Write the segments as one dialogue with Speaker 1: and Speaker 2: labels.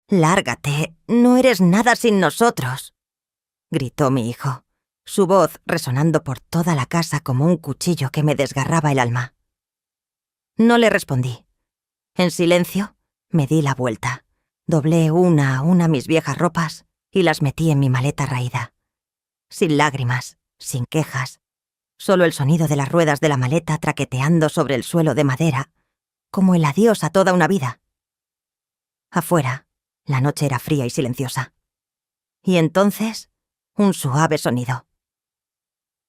Speaker 1: «Lárgate, no eres nada sin nosotros», gritó mi hijo, su voz resonando por toda la casa como un cuchillo que me desgarraba el alma. No le respondí. En silencio, me di la vuelta, doblé una a una mis viejas ropas y las metí en mi maleta raída. Sin lágrimas, sin quejas, solo el sonido de las ruedas de la maleta traqueteando sobre el suelo de madera, como el adiós a toda una vida. Afuera, la noche era fría y silenciosa. Y entonces, un suave sonido.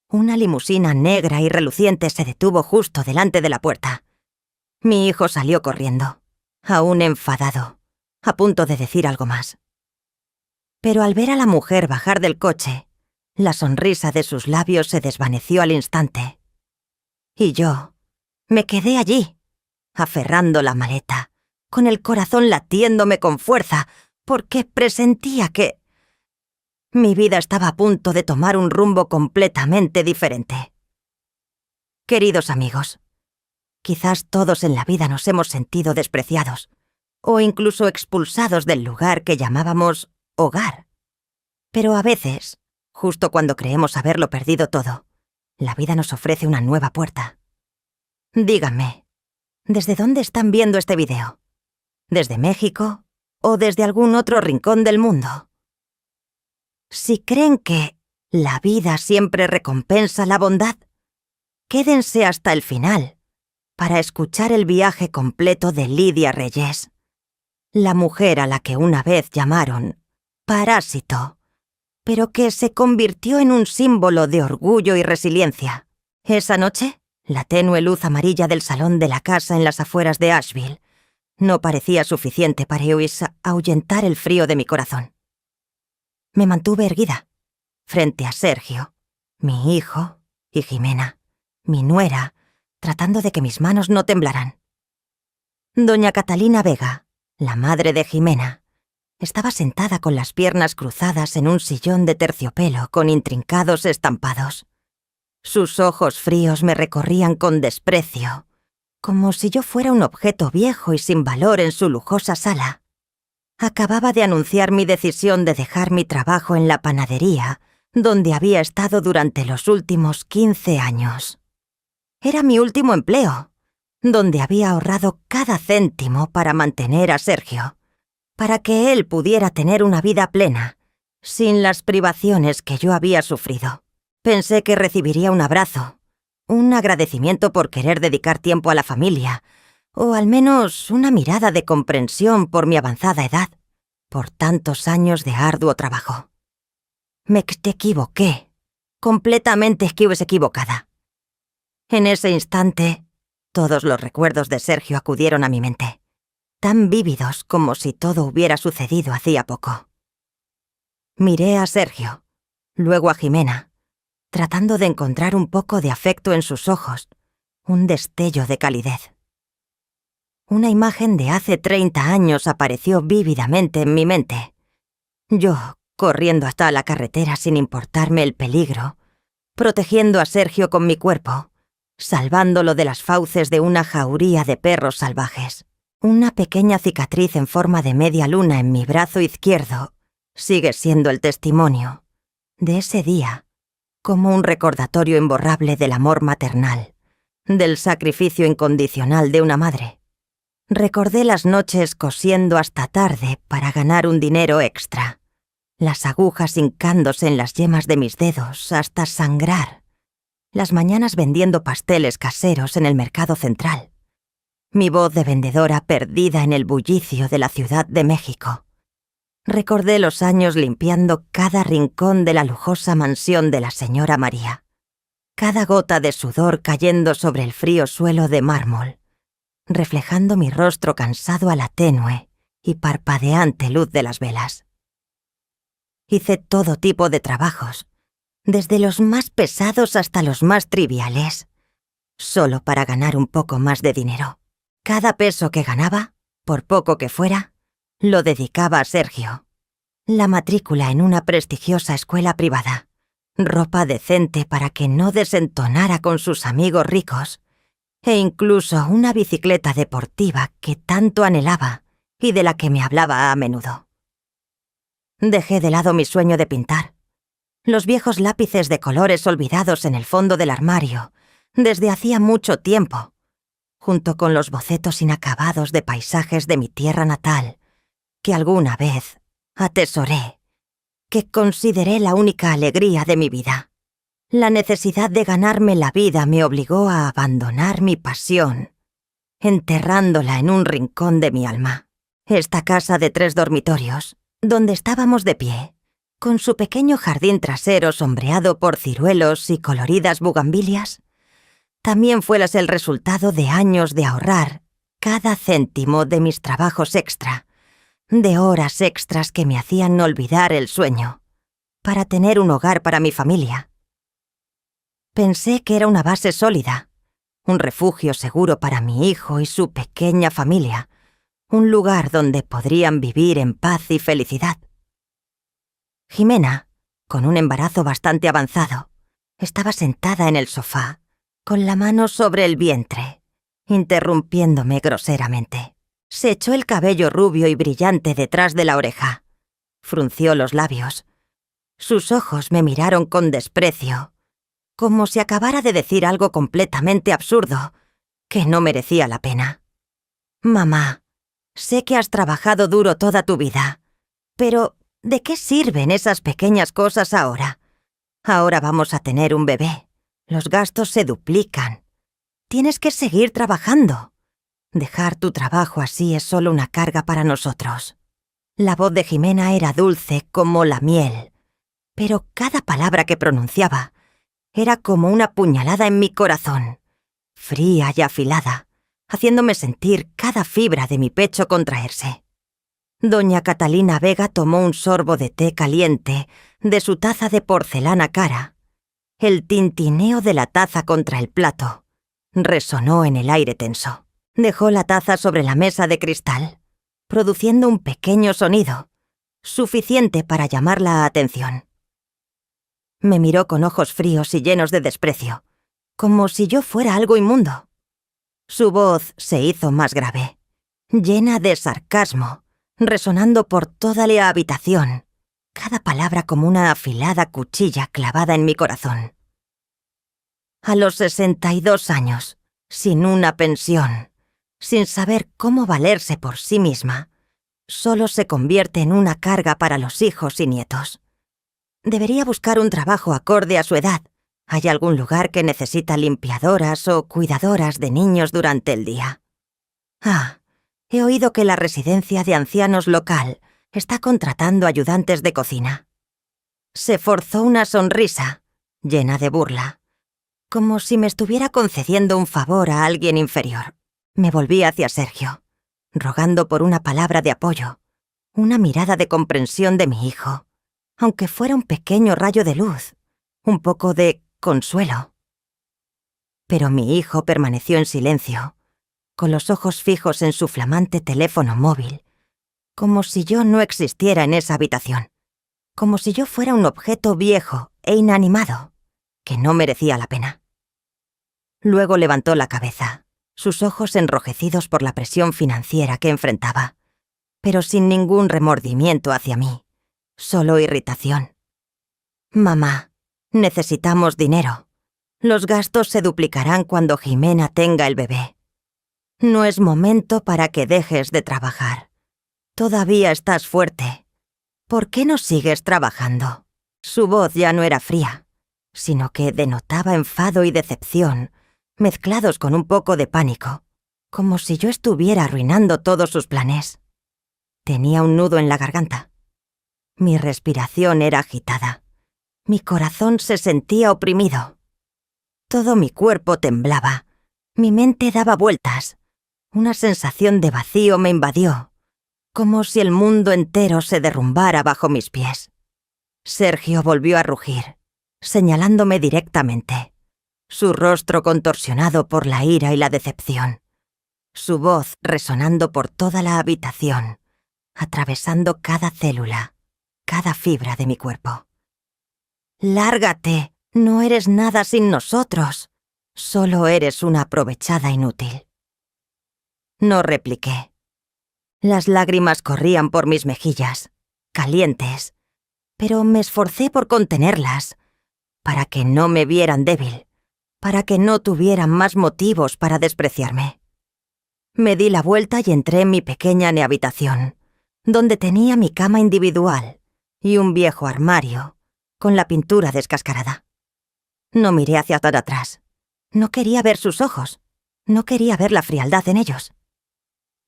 Speaker 1: Una limusina negra y reluciente se detuvo justo delante de la puerta. Mi hijo salió corriendo, aún enfadado, a punto de decir algo más. Pero al ver a la mujer bajar del coche, la sonrisa de sus labios se desvaneció al instante. Y yo me quedé allí, aferrando la maleta, con el corazón latiéndome con fuerza, porque presentía que mi vida estaba a punto de tomar un rumbo completamente diferente. Queridos amigos, quizás todos en la vida nos hemos sentido despreciados, o incluso expulsados del lugar que llamábamos hogar. Pero a veces, justo cuando creemos haberlo perdido todo, la vida nos ofrece una nueva puerta. Díganme, ¿desde dónde están viendo este video? ¿Desde México o desde algún otro rincón del mundo? Si creen que la vida siempre recompensa la bondad, quédense hasta el final para escuchar el viaje completo de Lidia Reyes, la mujer a la que una vez llamaron parásito, pero que se convirtió en un símbolo de orgullo y resiliencia. Esa noche, la tenue luz amarilla del salón de la casa en las afueras de Asheville no parecía suficiente para ahuyentar el frío de mi corazón. Me mantuve erguida, frente a Sergio, mi hijo y Jimena, mi nuera, tratando de que mis manos no temblaran. Doña Catalina Vega, la madre de Jimena, estaba sentada con las piernas cruzadas en un sillón de terciopelo con intrincados estampados. Sus ojos fríos me recorrían con desprecio, como si yo fuera un objeto viejo y sin valor en su lujosa sala. Acababa de anunciar mi decisión de dejar mi trabajo en la panadería, donde había estado durante los últimos 15 años. Era mi último empleo, donde había ahorrado cada céntimo para mantener a Sergio, para que él pudiera tener una vida plena, sin las privaciones que yo había sufrido. Pensé que recibiría un abrazo, un agradecimiento por querer dedicar tiempo a la familia, o al menos una mirada de comprensión por mi avanzada edad, por tantos años de arduo trabajo. Me equivoqué, completamente equivocada. En ese instante, todos los recuerdos de Sergio acudieron a mi mente, tan vívidos como si todo hubiera sucedido hacía poco. Miré a Sergio, luego a Jimena, tratando de encontrar un poco de afecto en sus ojos, un destello de calidez. Una imagen de hace 30 años apareció vívidamente en mi mente. Yo, corriendo hasta la carretera sin importarme el peligro, protegiendo a Sergio con mi cuerpo, salvándolo de las fauces de una jauría de perros salvajes. Una pequeña cicatriz en forma de media luna en mi brazo izquierdo sigue siendo el testimonio de ese día, como un recordatorio imborrable del amor maternal, del sacrificio incondicional de una madre. Recordé las noches cosiendo hasta tarde para ganar un dinero extra, las agujas hincándose en las yemas de mis dedos hasta sangrar, las mañanas vendiendo pasteles caseros en el mercado central, mi voz de vendedora perdida en el bullicio de la Ciudad de México. Recordé los años limpiando cada rincón de la lujosa mansión de la señora María, cada gota de sudor cayendo sobre el frío suelo de mármol, reflejando mi rostro cansado a la tenue y parpadeante luz de las velas. Hice todo tipo de trabajos, desde los más pesados hasta los más triviales, solo para ganar un poco más de dinero. Cada peso que ganaba, por poco que fuera, lo dedicaba a Sergio. La matrícula en una prestigiosa escuela privada, ropa decente para que no desentonara con sus amigos ricos, e incluso una bicicleta deportiva que tanto anhelaba y de la que me hablaba a menudo. Dejé de lado mi sueño de pintar. Los viejos lápices de colores olvidados en el fondo del armario, desde hacía mucho tiempo, junto con los bocetos inacabados de paisajes de mi tierra natal, que alguna vez atesoré, que consideré la única alegría de mi vida. La necesidad de ganarme la vida me obligó a abandonar mi pasión, enterrándola en un rincón de mi alma. Esta casa de 3 dormitorios, donde estábamos de pie, con su pequeño jardín trasero sombreado por ciruelos y coloridas bugambilias, también fue el resultado de años de ahorrar cada céntimo de mis trabajos extra, de horas extras que me hacían olvidar el sueño, para tener un hogar para mi familia. Pensé que era una base sólida, un refugio seguro para mi hijo y su pequeña familia, un lugar donde podrían vivir en paz y felicidad. Jimena, con un embarazo bastante avanzado, estaba sentada en el sofá, con la mano sobre el vientre, interrumpiéndome groseramente. Se echó el cabello rubio y brillante detrás de la oreja. Frunció los labios. Sus ojos me miraron con desprecio, como si acabara de decir algo completamente absurdo, que no merecía la pena. «Mamá, sé que has trabajado duro toda tu vida, pero ¿de qué sirven esas pequeñas cosas ahora? Ahora vamos a tener un bebé. Los gastos se duplican. Tienes que seguir trabajando. Dejar tu trabajo así es solo una carga para nosotros». La voz de Jimena era dulce como la miel, pero cada palabra que pronunciaba era como una puñalada en mi corazón, fría y afilada, haciéndome sentir cada fibra de mi pecho contraerse. Doña Catalina Vega tomó un sorbo de té caliente de su taza de porcelana cara. El tintineo de la taza contra el plato resonó en el aire tenso. Dejó la taza sobre la mesa de cristal, produciendo un pequeño sonido, suficiente para llamar la atención. Me miró con ojos fríos y llenos de desprecio, como si yo fuera algo inmundo. Su voz se hizo más grave, llena de sarcasmo, resonando por toda la habitación, cada palabra como una afilada cuchilla clavada en mi corazón. A los 62 años, sin una pensión, sin saber cómo valerse por sí misma, solo se convierte en una carga para los hijos y nietos. Debería buscar un trabajo acorde a su edad. ¿Hay algún lugar que necesita limpiadoras o cuidadoras de niños durante el día? He oído que la residencia de ancianos local está contratando ayudantes de cocina. Se forzó una sonrisa, llena de burla, como si me estuviera concediendo un favor a alguien inferior. Me volví hacia Sergio, rogando por una palabra de apoyo, una mirada de comprensión de mi hijo, aunque fuera un pequeño rayo de luz, un poco de consuelo. Pero mi hijo permaneció en silencio, con los ojos fijos en su flamante teléfono móvil, como si yo no existiera en esa habitación, como si yo fuera un objeto viejo e inanimado, que no merecía la pena. Luego levantó la cabeza, sus ojos enrojecidos por la presión financiera que enfrentaba, pero sin ningún remordimiento hacia mí, solo irritación. «Mamá, necesitamos dinero. Los gastos se duplicarán cuando Jimena tenga el bebé. No es momento para que dejes de trabajar. Todavía estás fuerte. ¿Por qué no sigues trabajando?» Su voz ya no era fría, sino que denotaba enfado y decepción, mezclados con un poco de pánico, como si yo estuviera arruinando todos sus planes. Tenía un nudo en la garganta. Mi respiración era agitada. Mi corazón se sentía oprimido. Todo mi cuerpo temblaba. Mi mente daba vueltas. Una sensación de vacío me invadió, como si el mundo entero se derrumbara bajo mis pies. Sergio volvió a rugir, señalándome directamente, su rostro contorsionado por la ira y la decepción, su voz resonando por toda la habitación, atravesando cada célula, cada fibra de mi cuerpo. «Lárgate, no eres nada sin nosotros, solo eres una aprovechada inútil». No repliqué. Las lágrimas corrían por mis mejillas, calientes, pero me esforcé por contenerlas, para que no me vieran débil, para que no tuvieran más motivos para despreciarme. Me di la vuelta y entré en mi pequeña habitación, donde tenía mi cama individual y un viejo armario con la pintura descascarada. No miré hacia tan atrás. No quería ver sus ojos. No quería ver la frialdad en ellos.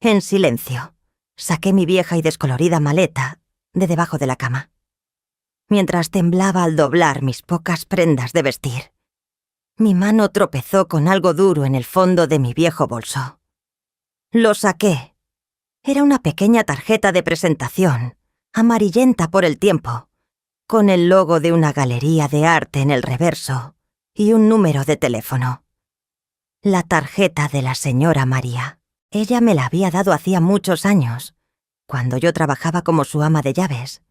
Speaker 1: En silencio, saqué mi vieja y descolorida maleta de debajo de la cama, mientras temblaba al doblar mis pocas prendas de vestir. Mi mano tropezó con algo duro en el fondo de mi viejo bolso. Lo saqué. Era una pequeña tarjeta de presentación, amarillenta por el tiempo, con el logo de una galería de arte en el reverso y un número de teléfono. La tarjeta de la señora María. Ella me la había dado hacía muchos años, cuando yo trabajaba como su ama de llaves,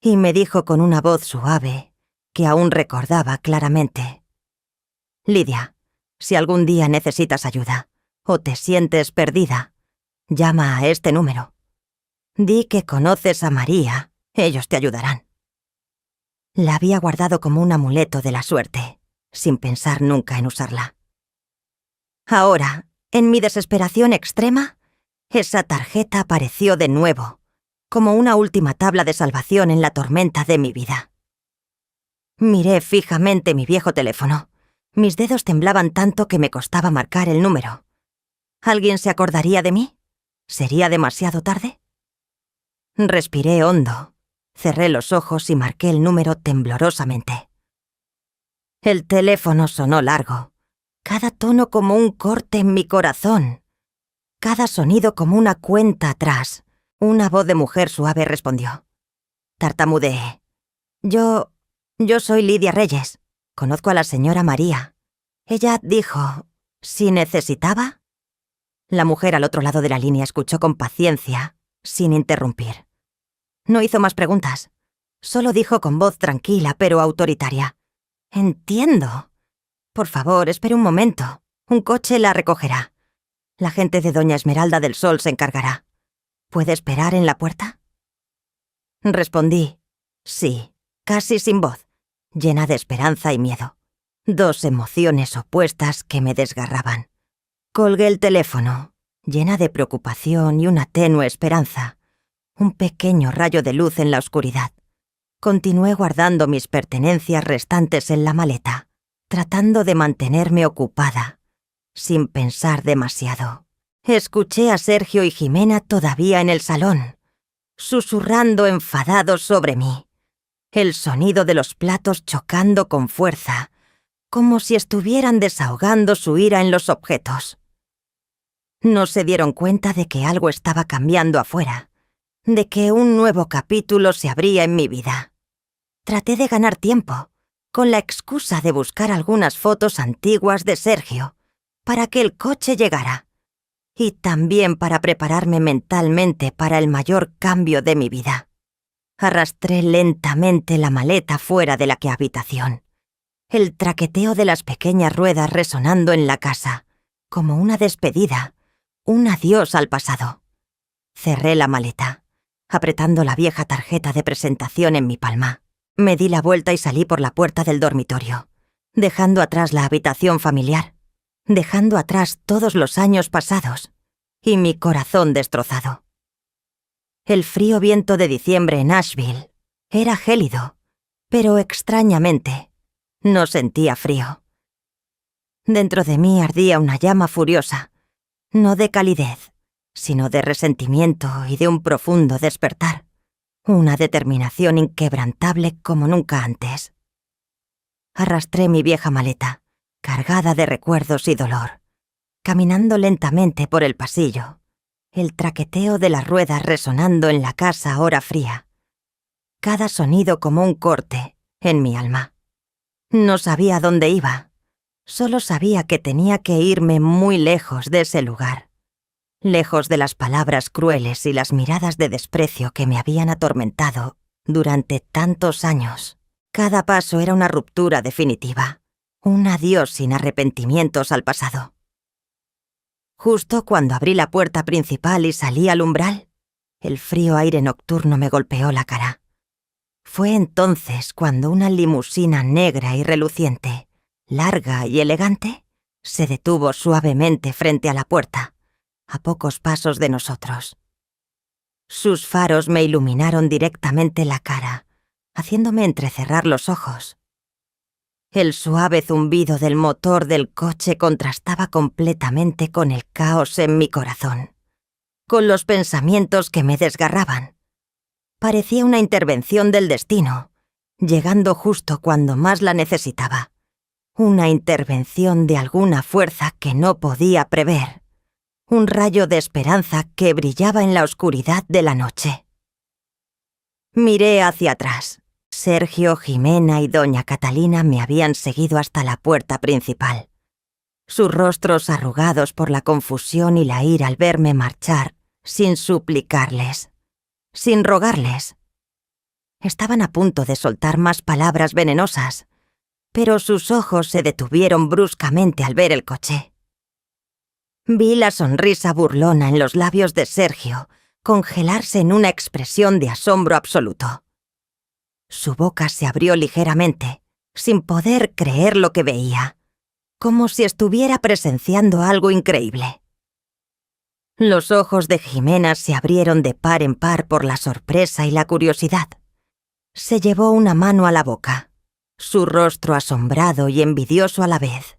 Speaker 1: y me dijo con una voz suave, que aún recordaba claramente: «Lidia, si algún día necesitas ayuda o te sientes perdida, llama a este número. Di que conoces a María, ellos te ayudarán». La había guardado como un amuleto de la suerte, sin pensar nunca en usarla. Ahora, en mi desesperación extrema, esa tarjeta apareció de nuevo, como una última tabla de salvación en la tormenta de mi vida. Miré fijamente mi viejo teléfono. Mis dedos temblaban tanto que me costaba marcar el número. ¿Alguien se acordaría de mí? ¿Sería demasiado tarde? Respiré hondo, cerré los ojos y marqué el número temblorosamente. El teléfono sonó largo, cada tono como un corte en mi corazón, cada sonido como una cuenta atrás. Una voz de mujer suave respondió. Tartamudeé. Yo soy Lidia Reyes. Conozco a la señora María. Ella dijo, ¿si necesitaba? La mujer al otro lado de la línea escuchó con paciencia, sin interrumpir. No hizo más preguntas. Solo dijo con voz tranquila pero autoritaria: «Entiendo. Por favor, espere un momento. Un coche la recogerá. La gente de Doña Esmeralda del Sol se encargará. ¿Puede esperar en la puerta?» Respondí, sí, casi sin voz, llena de esperanza y miedo. Dos emociones opuestas que me desgarraban. Colgué el teléfono, llena de preocupación y una tenue esperanza. Un pequeño rayo de luz en la oscuridad. Continué guardando mis pertenencias restantes en la maleta, tratando de mantenerme ocupada, sin pensar demasiado. Escuché a Sergio y Jimena todavía en el salón, susurrando enfadados sobre mí. El sonido de los platos chocando con fuerza, como si estuvieran desahogando su ira en los objetos. No se dieron cuenta de que algo estaba cambiando afuera, de que un nuevo capítulo se abría en mi vida. Traté de ganar tiempo, con la excusa de buscar algunas fotos antiguas de Sergio, para que el coche llegara, y también para prepararme mentalmente para el mayor cambio de mi vida. Arrastré lentamente la maleta fuera de la habitación, el traqueteo de las pequeñas ruedas resonando en la casa, como una despedida, un adiós al pasado. Cerré la maleta, apretando la vieja tarjeta de presentación en mi palma. Me di la vuelta y salí por la puerta del dormitorio, dejando atrás la habitación familiar, dejando atrás todos los años pasados y mi corazón destrozado. El frío viento de diciembre en Asheville era gélido, pero extrañamente no sentía frío. Dentro de mí ardía una llama furiosa, no de calidez, sino de resentimiento y de un profundo despertar, una determinación inquebrantable como nunca antes. Arrastré mi vieja maleta, cargada de recuerdos y dolor, caminando lentamente por el pasillo, el traqueteo de las ruedas resonando en la casa ahora fría, cada sonido como un corte en mi alma. No sabía dónde iba, solo sabía que tenía que irme muy lejos de ese lugar, lejos de las palabras crueles y las miradas de desprecio que me habían atormentado durante tantos años. Cada paso era una ruptura definitiva, un adiós sin arrepentimientos al pasado. Justo cuando abrí la puerta principal y salí al umbral, el frío aire nocturno me golpeó la cara. Fue entonces cuando una limusina negra y reluciente, larga y elegante, se detuvo suavemente frente a la puerta, a pocos pasos de nosotros. Sus faros me iluminaron directamente la cara, haciéndome entrecerrar los ojos. El suave zumbido del motor del coche contrastaba completamente con el caos en mi corazón, con los pensamientos que me desgarraban. Parecía una intervención del destino, llegando justo cuando más la necesitaba. Una intervención de alguna fuerza que no podía prever. Un rayo de esperanza que brillaba en la oscuridad de la noche. Miré hacia atrás. Sergio, Jimena y doña Catalina me habían seguido hasta la puerta principal. Sus rostros arrugados por la confusión y la ira al verme marchar, sin suplicarles, sin rogarles. Estaban a punto de soltar más palabras venenosas, pero sus ojos se detuvieron bruscamente al ver el coche. Vi la sonrisa burlona en los labios de Sergio congelarse en una expresión de asombro absoluto. Su boca se abrió ligeramente, sin poder creer lo que veía, como si estuviera presenciando algo increíble. Los ojos de Jimena se abrieron de par en par por la sorpresa y la curiosidad. Se llevó una mano a la boca, su rostro asombrado y envidioso a la vez.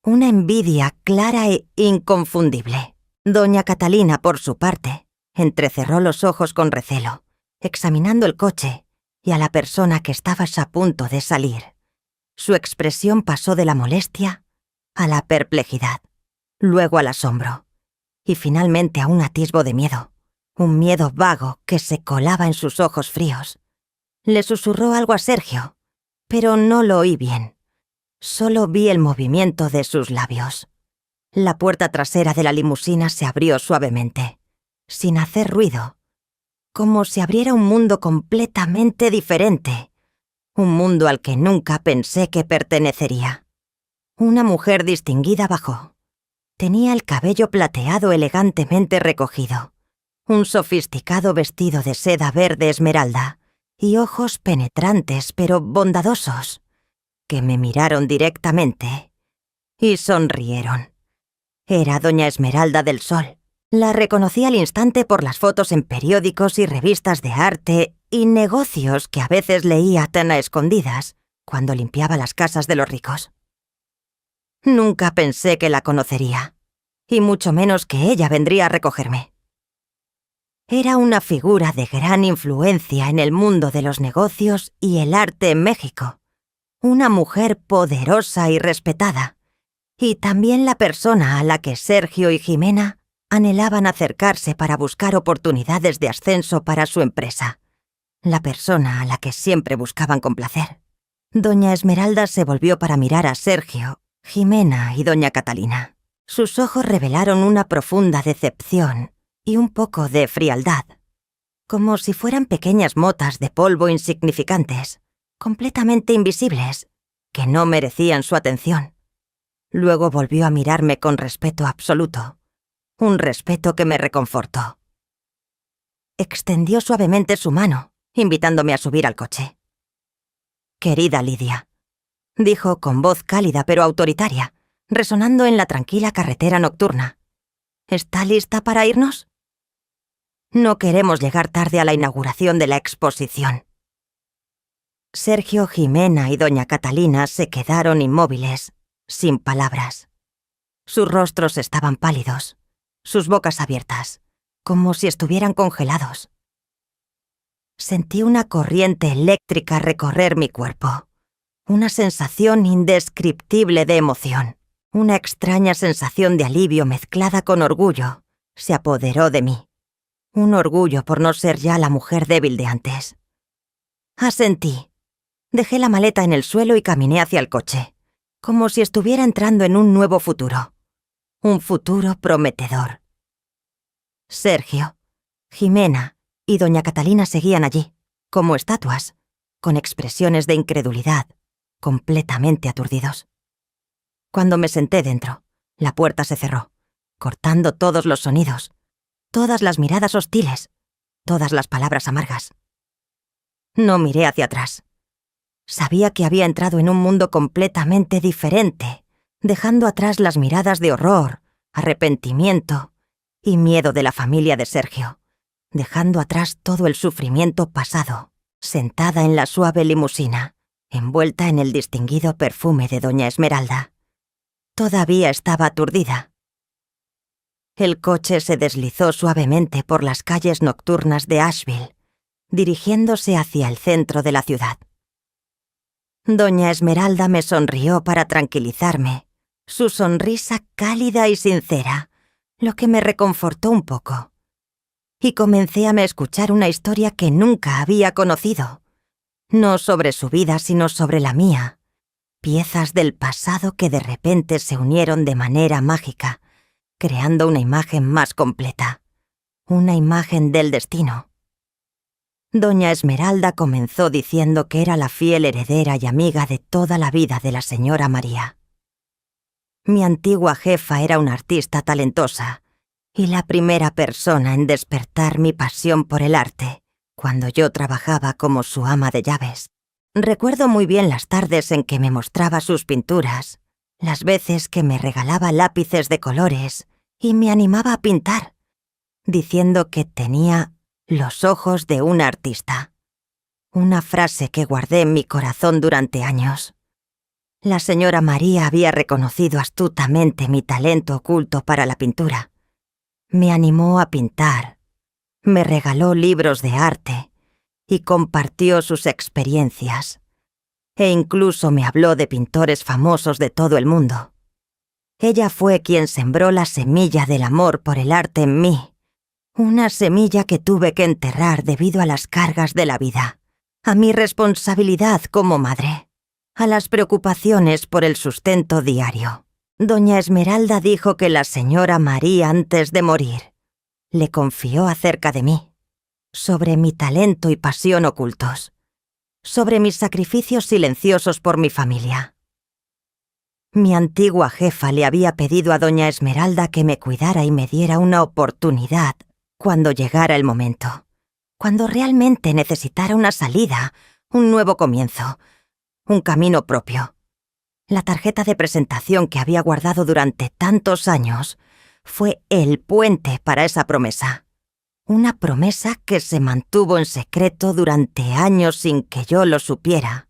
Speaker 1: Una envidia clara e inconfundible. Doña Catalina, por su parte, entrecerró los ojos con recelo, examinando el coche y a la persona que estaba a punto de salir. Su expresión pasó de la molestia a la perplejidad, luego al asombro, y finalmente a un atisbo de miedo, un miedo vago que se colaba en sus ojos fríos. Le susurró algo a Sergio, pero no lo oí bien. Solo vi el movimiento de sus labios. La puerta trasera de la limusina se abrió suavemente, sin hacer ruido, como si abriera un mundo completamente diferente, un mundo al que nunca pensé que pertenecería. Una mujer distinguida bajó. Tenía el cabello plateado elegantemente recogido, un sofisticado vestido de seda verde esmeralda y ojos penetrantes pero bondadosos, que me miraron directamente y sonrieron. Era doña Esmeralda del Sol. La reconocí al instante por las fotos en periódicos y revistas de arte y negocios que a veces leía tan a escondidas cuando limpiaba las casas de los ricos. Nunca pensé que la conocería, y mucho menos que ella vendría a recogerme. Era una figura de gran influencia en el mundo de los negocios y el arte en México. Una mujer poderosa y respetada, y también la persona a la que Sergio y Jimena anhelaban acercarse para buscar oportunidades de ascenso para su empresa. La persona a la que siempre buscaban complacer. Doña Esmeralda se volvió para mirar a Sergio, Jimena y doña Catalina. Sus ojos revelaron una profunda decepción y un poco de frialdad, como si fueran pequeñas motas de polvo insignificantes, completamente invisibles, que no merecían su atención. Luego volvió a mirarme con respeto absoluto, un respeto que me reconfortó. Extendió suavemente su mano, invitándome a subir al coche. «Querida Lidia», dijo con voz cálida pero autoritaria, resonando en la tranquila carretera nocturna. «¿Está lista para irnos? No queremos llegar tarde a la inauguración de la exposición». Sergio, Jimena y doña Catalina se quedaron inmóviles, sin palabras. Sus rostros estaban pálidos, sus bocas abiertas, como si estuvieran congelados. Sentí una corriente eléctrica recorrer mi cuerpo, una sensación indescriptible de emoción, una extraña sensación de alivio mezclada con orgullo se apoderó de mí. Un orgullo por no ser ya la mujer débil de antes. Asentí. Dejé la maleta en el suelo y caminé hacia el coche, como si estuviera entrando en un nuevo futuro. Un futuro prometedor. Sergio, Jimena y doña Catalina seguían allí, como estatuas, con expresiones de incredulidad, completamente aturdidos. Cuando me senté dentro, la puerta se cerró, cortando todos los sonidos, todas las miradas hostiles, todas las palabras amargas. No miré hacia atrás. Sabía que había entrado en un mundo completamente diferente, dejando atrás las miradas de horror, arrepentimiento y miedo de la familia de Sergio, dejando atrás todo el sufrimiento pasado, sentada en la suave limusina, envuelta en el distinguido perfume de doña Esmeralda. Todavía estaba aturdida. El coche se deslizó suavemente por las calles nocturnas de Asheville, dirigiéndose hacia el centro de la ciudad. Doña Esmeralda me sonrió para tranquilizarme, su sonrisa cálida y sincera, lo que me reconfortó un poco. Y comencé a escuchar una historia que nunca había conocido, no sobre su vida, sino sobre la mía, piezas del pasado que de repente se unieron de manera mágica, creando una imagen más completa, una imagen del destino. Doña Esmeralda comenzó diciendo que era la fiel heredera y amiga de toda la vida de la señora María. Mi antigua jefa era una artista talentosa y la primera persona en despertar mi pasión por el arte, cuando yo trabajaba como su ama de llaves. Recuerdo muy bien las tardes en que me mostraba sus pinturas, las veces que me regalaba lápices de colores y me animaba a pintar, diciendo que tenía los ojos de una artista. Una frase que guardé en mi corazón durante años. La señora María había reconocido astutamente mi talento oculto para la pintura. Me animó a pintar, me regaló libros de arte y compartió sus experiencias. E incluso me habló de pintores famosos de todo el mundo. Ella fue quien sembró la semilla del amor por el arte en mí. Una semilla que tuve que enterrar debido a las cargas de la vida, a mi responsabilidad como madre, a las preocupaciones por el sustento diario. Doña Esmeralda dijo que la señora María, antes de morir, le confió acerca de mí, sobre mi talento y pasión ocultos, sobre mis sacrificios silenciosos por mi familia. Mi antigua jefa le había pedido a doña Esmeralda que me cuidara y me diera una oportunidad cuando llegara el momento, cuando realmente necesitara una salida, un nuevo comienzo, un camino propio. La tarjeta de presentación que había guardado durante tantos años fue el puente para esa promesa. Una promesa que se mantuvo en secreto durante años sin que yo lo supiera.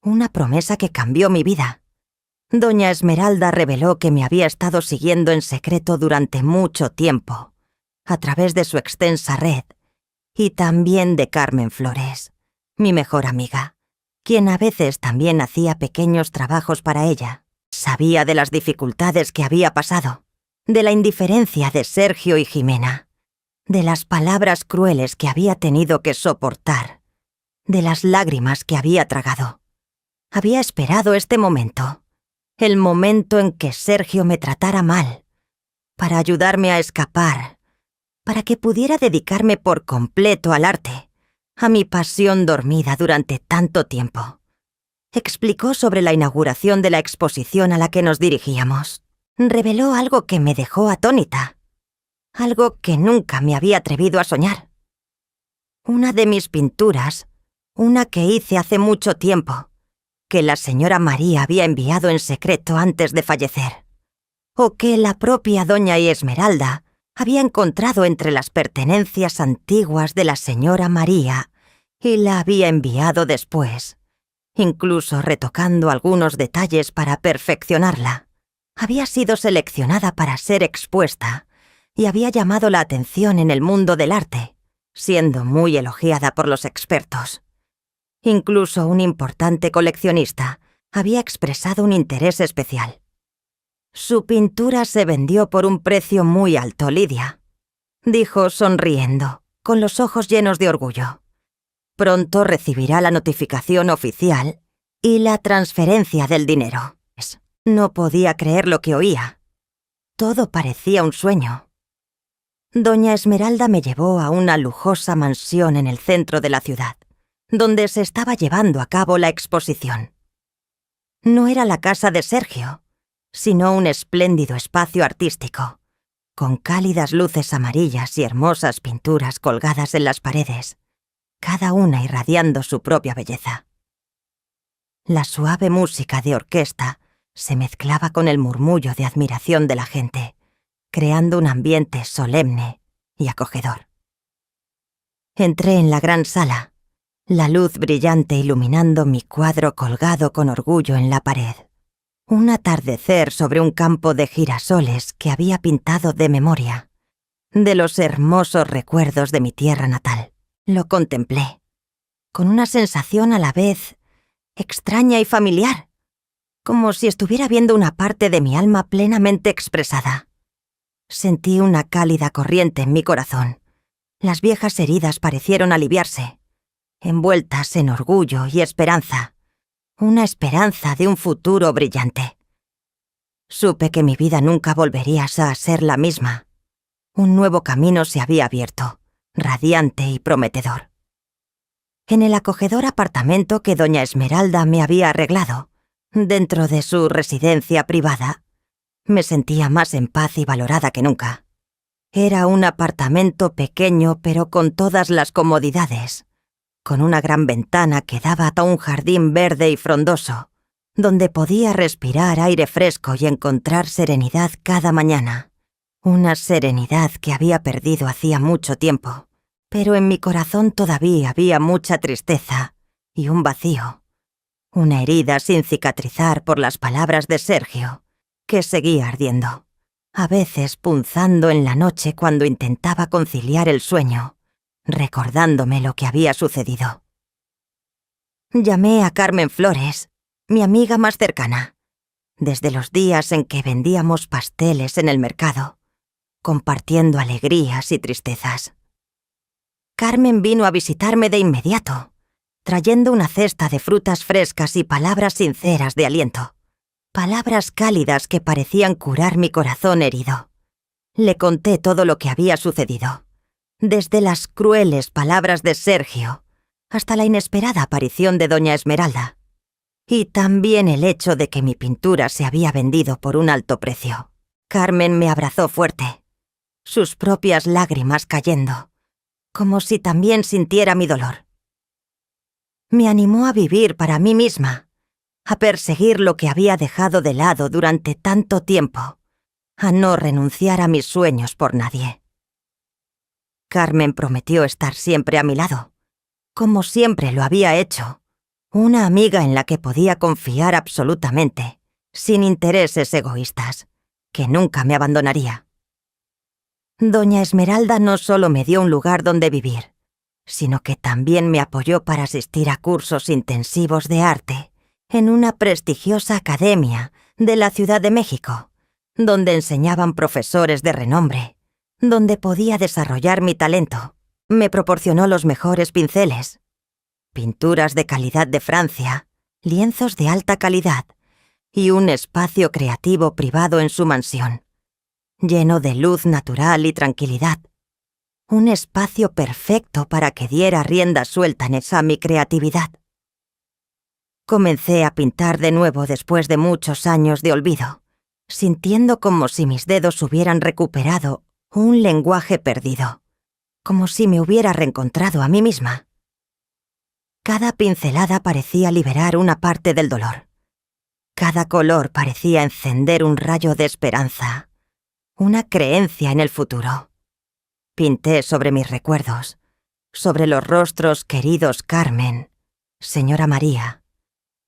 Speaker 1: Una promesa que cambió mi vida. Doña Esmeralda reveló que me había estado siguiendo en secreto durante mucho tiempo, a través de su extensa red, y también de Carmen Flores, mi mejor amiga, quien a veces también hacía pequeños trabajos para ella. Sabía de las dificultades que había pasado, de la indiferencia de Sergio y Jimena, de las palabras crueles que había tenido que soportar, de las lágrimas que había tragado. Había esperado este momento, el momento en que Sergio me tratara mal, para ayudarme a escapar, para que pudiera dedicarme por completo al arte, a mi pasión dormida durante tanto tiempo. Explicó sobre la inauguración de la exposición a la que nos dirigíamos. Reveló algo que me dejó atónita, algo que nunca me había atrevido a soñar. Una de mis pinturas, una que hice hace mucho tiempo, que la señora María había enviado en secreto antes de fallecer, o que la propia doña Esmeralda había encontrado entre las pertenencias antiguas de la señora María y la había enviado después, incluso retocando algunos detalles para perfeccionarla. Había sido seleccionada para ser expuesta y había llamado la atención en el mundo del arte, siendo muy elogiada por los expertos. Incluso un importante coleccionista había expresado un interés especial. Su pintura se vendió por un precio muy alto, Lidia, dijo sonriendo, con los ojos llenos de orgullo. Pronto recibirá la notificación oficial y la transferencia del dinero. No podía creer lo que oía. Todo parecía un sueño. Doña Esmeralda me llevó a una lujosa mansión en el centro de la ciudad, donde se estaba llevando a cabo la exposición. No era la casa de Sergio, sino un espléndido espacio artístico, con cálidas luces amarillas y hermosas pinturas colgadas en las paredes, cada una irradiando su propia belleza. La suave música de orquesta se mezclaba con el murmullo de admiración de la gente, creando un ambiente solemne y acogedor. Entré en la gran sala, la luz brillante iluminando mi cuadro colgado con orgullo en la pared. Un atardecer sobre un campo de girasoles que había pintado de memoria, de los hermosos recuerdos de mi tierra natal. Lo contemplé, con una sensación a la vez extraña y familiar, como si estuviera viendo una parte de mi alma plenamente expresada. Sentí una cálida corriente en mi corazón. Las viejas heridas parecieron aliviarse, envueltas en orgullo y esperanza, una esperanza de un futuro brillante. Supe que mi vida nunca volvería a ser la misma. Un nuevo camino se había abierto, radiante y prometedor. En el acogedor apartamento que doña Esmeralda me había arreglado, dentro de su residencia privada, me sentía más en paz y valorada que nunca. Era un apartamento pequeño pero con todas las comodidades, con una gran ventana que daba a un jardín verde y frondoso, donde podía respirar aire fresco y encontrar serenidad cada mañana. Una serenidad que había perdido hacía mucho tiempo, pero en mi corazón todavía había mucha tristeza y un vacío, una herida sin cicatrizar por las palabras de Sergio, que seguía ardiendo, a veces punzando en la noche cuando intentaba conciliar el sueño, recordándome lo que había sucedido. Llamé a Carmen Flores, mi amiga más cercana, desde los días en que vendíamos pasteles en el mercado, compartiendo alegrías y tristezas. Carmen vino a visitarme de inmediato, trayendo una cesta de frutas frescas y palabras sinceras de aliento, palabras cálidas que parecían curar mi corazón herido. Le conté todo lo que había sucedido, desde las crueles palabras de Sergio hasta la inesperada aparición de doña Esmeralda, y también el hecho de que mi pintura se había vendido por un alto precio. Carmen me abrazó fuerte, sus propias lágrimas cayendo, como si también sintiera mi dolor. Me animó a vivir para mí misma, a perseguir lo que había dejado de lado durante tanto tiempo, a no renunciar a mis sueños por nadie. Carmen prometió estar siempre a mi lado, como siempre lo había hecho, una amiga en la que podía confiar absolutamente, sin intereses egoístas, que nunca me abandonaría. Doña Esmeralda no solo me dio un lugar donde vivir, sino que también me apoyó para asistir a cursos intensivos de arte en una prestigiosa academia de la Ciudad de México, donde enseñaban profesores de renombre, donde podía desarrollar mi talento. Me proporcionó los mejores pinceles, pinturas de calidad de Francia, lienzos de alta calidad y un espacio creativo privado en su mansión, lleno de luz natural y tranquilidad. Un espacio perfecto para que diera rienda suelta en esa mi creatividad. Comencé a pintar de nuevo después de muchos años de olvido, sintiendo como si mis dedos hubieran recuperado un lenguaje perdido, como si me hubiera reencontrado a mí misma. Cada pincelada parecía liberar una parte del dolor. Cada color parecía encender un rayo de esperanza, una creencia en el futuro. Pinté sobre mis recuerdos, sobre los rostros queridos Carmen, señora María,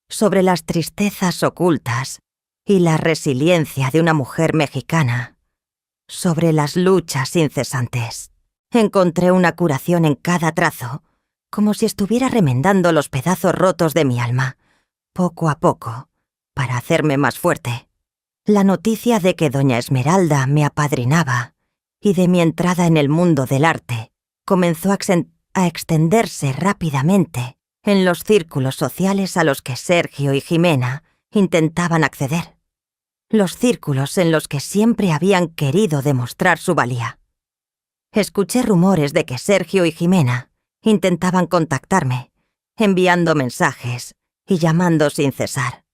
Speaker 1: sobre las tristezas ocultas y la resiliencia de una mujer mexicana, sobre las luchas incesantes. Encontré una curación en cada trazo, como si estuviera remendando los pedazos rotos de mi alma, poco a poco, para hacerme más fuerte. La noticia de que doña Esmeralda me apadrinaba y de mi entrada en el mundo del arte comenzó a extenderse rápidamente en los círculos sociales a los que Sergio y Jimena intentaban acceder, los círculos en los que siempre habían querido demostrar su valía. Escuché rumores de que Sergio y Jimena intentaban contactarme, enviando mensajes y llamando sin cesar,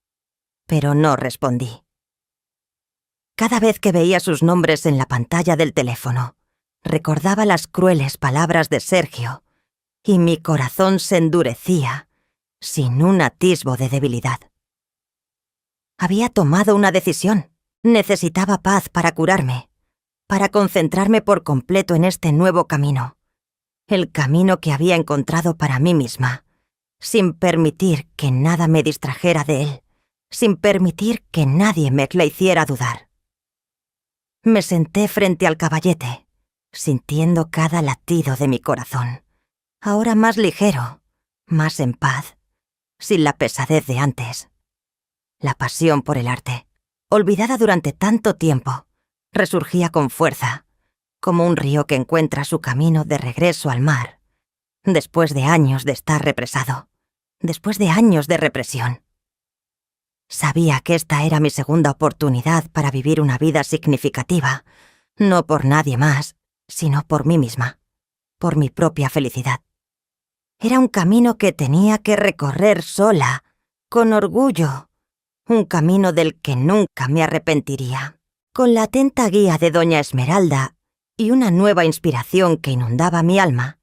Speaker 1: pero no respondí. Cada vez que veía sus nombres en la pantalla del teléfono, recordaba las crueles palabras de Sergio y mi corazón se endurecía, sin un atisbo de debilidad. Había tomado una decisión. Necesitaba paz para curarme, para concentrarme por completo en este nuevo camino, el camino que había encontrado para mí misma, sin permitir que nada me distrajera de él, sin permitir que nadie me la hiciera dudar. Me senté frente al caballete, sintiendo cada latido de mi corazón, ahora más ligero, más en paz, sin la pesadez de antes. La pasión por el arte, olvidada durante tanto tiempo, resurgía con fuerza, como un río que encuentra su camino de regreso al mar, después de años de estar represado, después de años de represión. Sabía que esta era mi segunda oportunidad para vivir una vida significativa, no por nadie más, sino por mí misma, por mi propia felicidad. Era un camino que tenía que recorrer sola, con orgullo, un camino del que nunca me arrepentiría. Con la atenta guía de doña Esmeralda y una nueva inspiración que inundaba mi alma,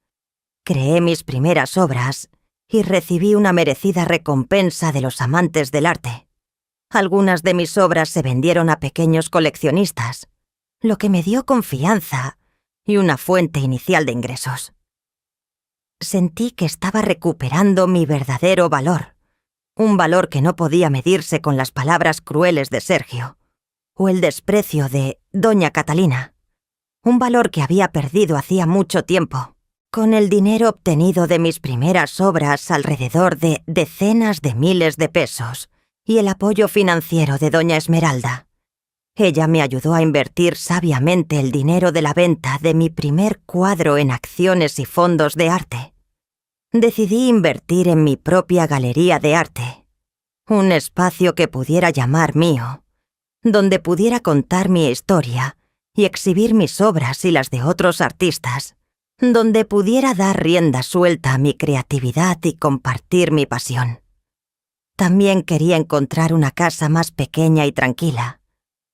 Speaker 1: creé mis primeras obras y recibí una merecida recompensa de los amantes del arte. Algunas de mis obras se vendieron a pequeños coleccionistas, lo que me dio confianza y una fuente inicial de ingresos. Sentí que estaba recuperando mi verdadero valor, un valor que no podía medirse con las palabras crueles de Sergio o el desprecio de doña Catalina, un valor que había perdido hacía mucho tiempo. Con el dinero obtenido de mis primeras obras, alrededor de decenas de miles de pesos, y el apoyo financiero de doña Esmeralda, ella me ayudó a invertir sabiamente el dinero de la venta de mi primer cuadro en acciones y fondos de arte. Decidí invertir en mi propia galería de arte, un espacio que pudiera llamar mío, donde pudiera contar mi historia y exhibir mis obras y las de otros artistas, donde pudiera dar rienda suelta a mi creatividad y compartir mi pasión. También quería encontrar una casa más pequeña y tranquila,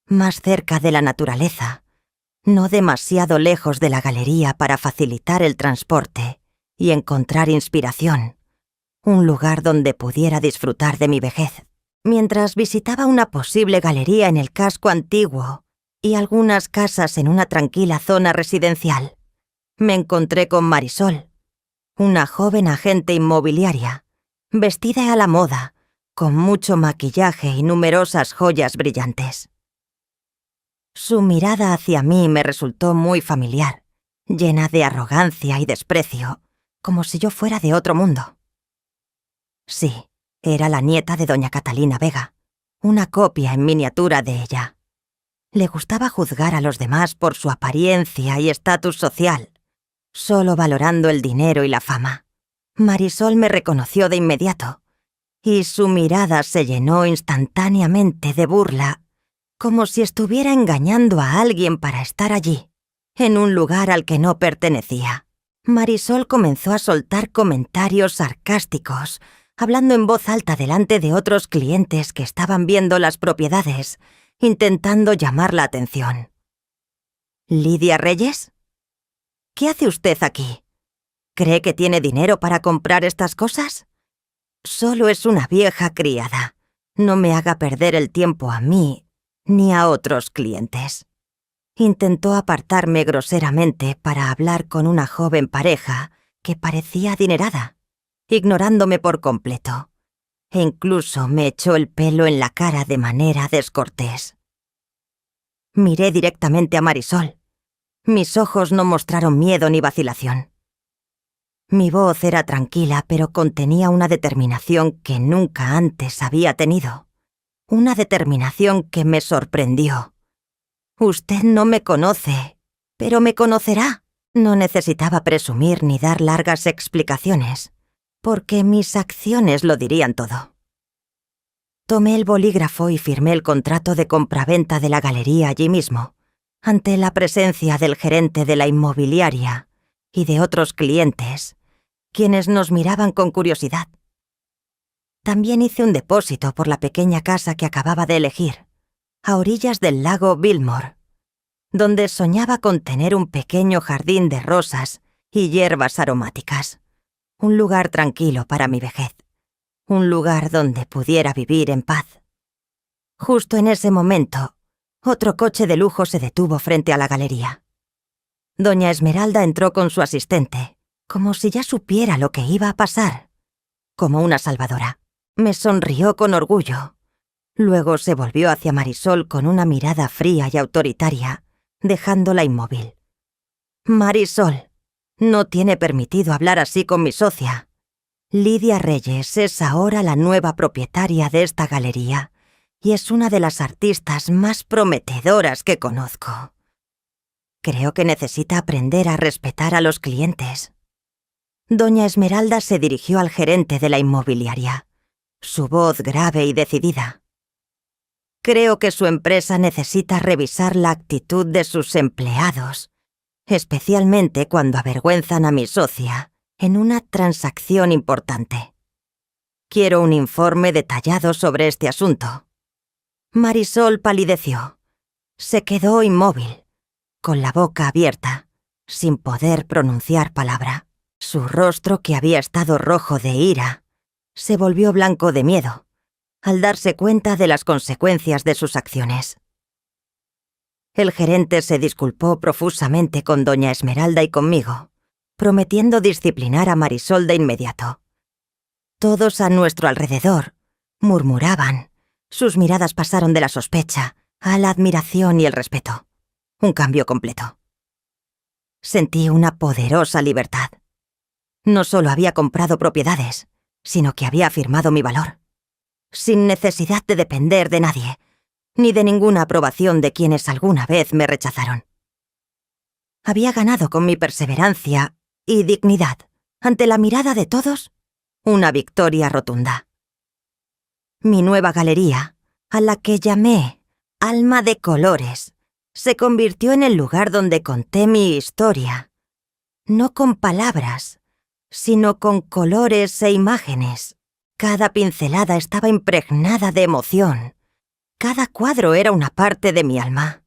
Speaker 1: más cerca de la naturaleza, no demasiado lejos de la galería para facilitar el transporte y encontrar inspiración, un lugar donde pudiera disfrutar de mi vejez. Mientras visitaba una posible galería en el casco antiguo y algunas casas en una tranquila zona residencial, me encontré con Marisol, una joven agente inmobiliaria, vestida a la moda, con mucho maquillaje y numerosas joyas brillantes. Su mirada hacia mí me resultó muy familiar, llena de arrogancia y desprecio, como si yo fuera de otro mundo. Sí, era la nieta de doña Catalina Vega, una copia en miniatura de ella. Le gustaba juzgar a los demás por su apariencia y estatus social, solo valorando el dinero y la fama. Marisol me reconoció de inmediato, y su mirada se llenó instantáneamente de burla, como si estuviera engañando a alguien para estar allí, en un lugar al que no pertenecía. Marisol comenzó a soltar comentarios sarcásticos, hablando en voz alta delante de otros clientes que estaban viendo las propiedades, intentando llamar la atención. ¿Lidia Reyes? ¿Qué hace usted aquí? ¿Cree que tiene dinero para comprar estas cosas? Solo es una vieja criada. No me haga perder el tiempo a mí ni a otros clientes. Intentó apartarme groseramente para hablar con una joven pareja que parecía adinerada, ignorándome por completo, e incluso me echó el pelo en la cara de manera descortés. Miré directamente a Marisol. Mis ojos no mostraron miedo ni vacilación. Mi voz era tranquila, pero contenía una determinación que nunca antes había tenido. Una determinación que me sorprendió. Usted no me conoce, pero me conocerá. No necesitaba presumir ni dar largas explicaciones, porque mis acciones lo dirían todo. Tomé el bolígrafo y firmé el contrato de compraventa de la galería allí mismo, ante la presencia del gerente de la inmobiliaria y de otros clientes, quienes nos miraban con curiosidad. También hice un depósito por la pequeña casa que acababa de elegir, a orillas del lago Bilmore, donde soñaba con tener un pequeño jardín de rosas y hierbas aromáticas, un lugar tranquilo para mi vejez, un lugar donde pudiera vivir en paz. Justo en ese momento, otro coche de lujo se detuvo frente a la galería. Doña Esmeralda entró con su asistente, como si ya supiera lo que iba a pasar, como una salvadora. Me sonrió con orgullo. Luego se volvió hacia Marisol con una mirada fría y autoritaria, dejándola inmóvil. Marisol, no tiene permitido hablar así con mi socia. Lidia Reyes es ahora la nueva propietaria de esta galería y es una de las artistas más prometedoras que conozco. Creo que necesita aprender a respetar a los clientes. Doña Esmeralda se dirigió al gerente de la inmobiliaria, su voz grave y decidida. Creo que su empresa necesita revisar la actitud de sus empleados, especialmente cuando avergüenzan a mi socia en una transacción importante. Quiero un informe detallado sobre este asunto. Marisol palideció. Se quedó inmóvil, con la boca abierta, sin poder pronunciar palabra. Su rostro, que había estado rojo de ira, se volvió blanco de miedo, al darse cuenta de las consecuencias de sus acciones. El gerente se disculpó profusamente con doña Esmeralda y conmigo, prometiendo disciplinar a Marisol de inmediato. Todos a nuestro alrededor murmuraban. Sus miradas pasaron de la sospecha a la admiración y el respeto. Un cambio completo. Sentí una poderosa libertad. No solo había comprado propiedades, sino que había afirmado mi valor, sin necesidad de depender de nadie, ni de ninguna aprobación de quienes alguna vez me rechazaron. Había ganado con mi perseverancia y dignidad, ante la mirada de todos, una victoria rotunda. Mi nueva galería, a la que llamé Alma de Colores, se convirtió en el lugar donde conté mi historia, no con palabras, sino con colores e imágenes. Cada pincelada estaba impregnada de emoción. Cada cuadro era una parte de mi alma.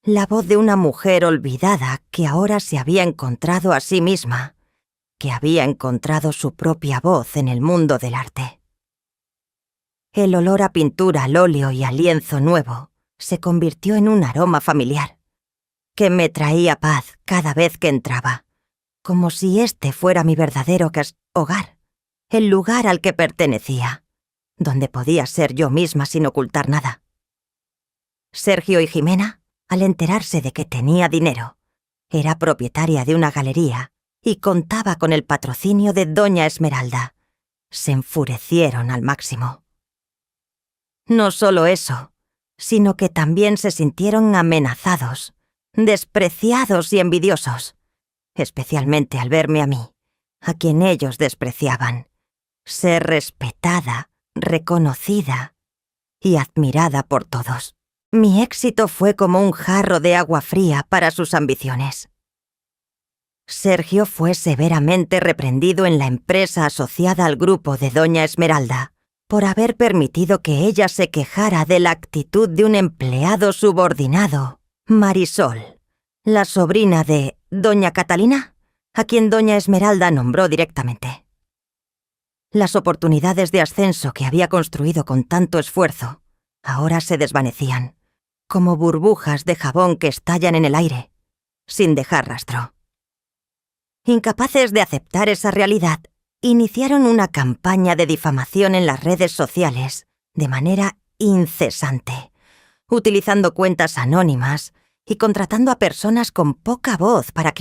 Speaker 1: La voz de una mujer olvidada que ahora se había encontrado a sí misma, que había encontrado su propia voz en el mundo del arte. El olor a pintura al óleo y a lienzo nuevo se convirtió en un aroma familiar, que me traía paz cada vez que entraba, como si este fuera mi verdadero hogar, el lugar al que pertenecía, donde podía ser yo misma sin ocultar nada. Sergio y Jimena, al enterarse de que tenía dinero, era propietaria de una galería y contaba con el patrocinio de doña Esmeralda, se enfurecieron al máximo. No solo eso, sino que también se sintieron amenazados, despreciados y envidiosos, especialmente al verme a mí, a quien ellos despreciaban, ser respetada, reconocida y admirada por todos. Mi éxito fue como un jarro de agua fría para sus ambiciones. Sergio fue severamente reprendido en la empresa asociada al grupo de doña Esmeralda por haber permitido que ella se quejara de la actitud de un empleado subordinado, Marisol, la sobrina de doña Catalina, a quien doña Esmeralda nombró directamente. Las oportunidades de ascenso que había construido con tanto esfuerzo ahora se desvanecían, como burbujas de jabón que estallan en el aire, sin dejar rastro. Incapaces de aceptar esa realidad, iniciaron una campaña de difamación en las redes sociales de manera incesante, utilizando cuentas anónimas y contratando a personas con poca voz para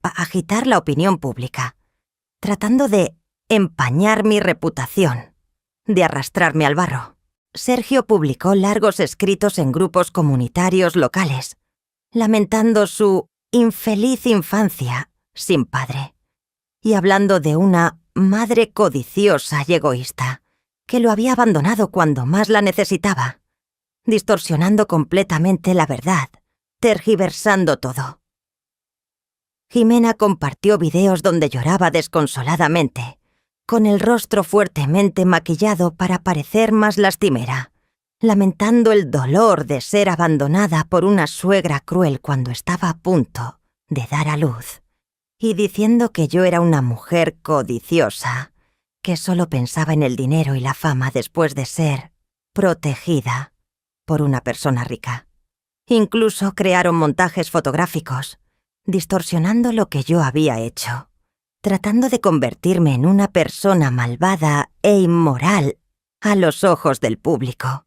Speaker 1: agitar la opinión pública, tratando de empañar mi reputación, de arrastrarme al barro. Sergio publicó largos escritos en grupos comunitarios locales, lamentando su infeliz infancia sin padre, y hablando de una madre codiciosa y egoísta, que lo había abandonado cuando más la necesitaba, distorsionando completamente la verdad, tergiversando todo. Jimena compartió videos donde lloraba desconsoladamente, con el rostro fuertemente maquillado para parecer más lastimera, lamentando el dolor de ser abandonada por una suegra cruel cuando estaba a punto de dar a luz, y diciendo que yo era una mujer codiciosa, que solo pensaba en el dinero y la fama después de ser protegida por una persona rica. Incluso crearon montajes fotográficos, distorsionando lo que yo había hecho, tratando de convertirme en una persona malvada e inmoral a los ojos del público,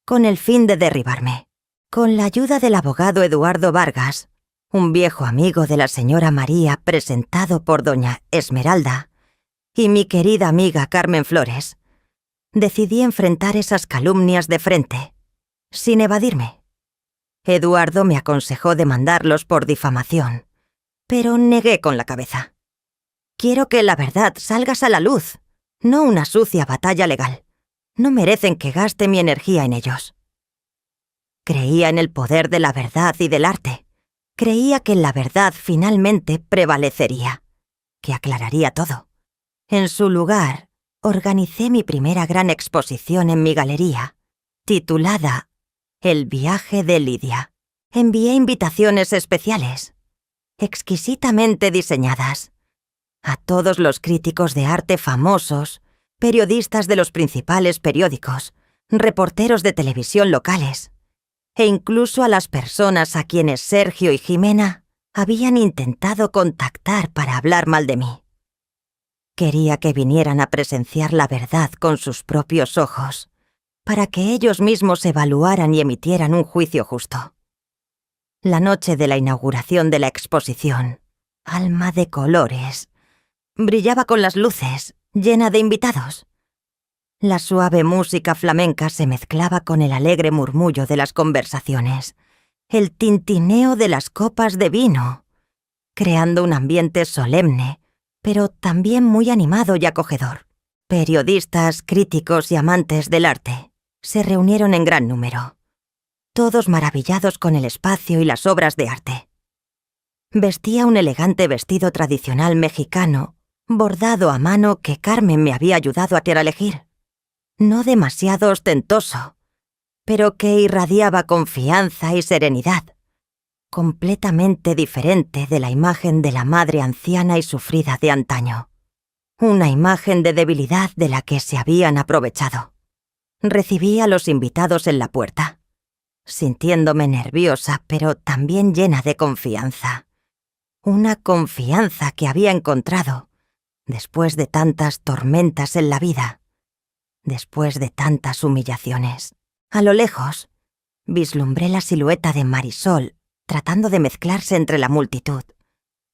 Speaker 1: con el fin de derribarme. Con la ayuda del abogado Eduardo Vargas, un viejo amigo de la señora María presentado por doña Esmeralda, y mi querida amiga Carmen Flores, decidí enfrentar esas calumnias de frente, sin evadirme. Eduardo me aconsejó demandarlos por difamación, pero negué con la cabeza. Quiero que la verdad salga a la luz, no una sucia batalla legal. No merecen que gaste mi energía en ellos. Creía en el poder de la verdad y del arte. Creía que la verdad finalmente prevalecería, que aclararía todo. En su lugar, organicé mi primera gran exposición en mi galería, titulada El viaje de Lidia. Envié invitaciones especiales, exquisitamente diseñadas, a todos los críticos de arte famosos, periodistas de los principales periódicos, reporteros de televisión locales, e incluso a las personas a quienes Sergio y Jimena habían intentado contactar para hablar mal de mí. Quería que vinieran a presenciar la verdad con sus propios ojos, para que ellos mismos evaluaran y emitieran un juicio justo. La noche de la inauguración de la exposición, Alma de Colores, brillaba con las luces, llena de invitados. La suave música flamenca se mezclaba con el alegre murmullo de las conversaciones, el tintineo de las copas de vino, creando un ambiente solemne, pero también muy animado y acogedor. Periodistas, críticos y amantes del arte se reunieron en gran número, todos maravillados con el espacio y las obras de arte. Vestía un elegante vestido tradicional mexicano, bordado a mano que Carmen me había ayudado a elegir. No demasiado ostentoso, pero que irradiaba confianza y serenidad, completamente diferente de la imagen de la madre anciana y sufrida de antaño. Una imagen de debilidad de la que se habían aprovechado. Recibí a los invitados en la puerta, sintiéndome nerviosa, pero también llena de confianza. Una confianza que había encontrado después de tantas tormentas en la vida, después de tantas humillaciones. A lo lejos, vislumbré la silueta de Marisol tratando de mezclarse entre la multitud,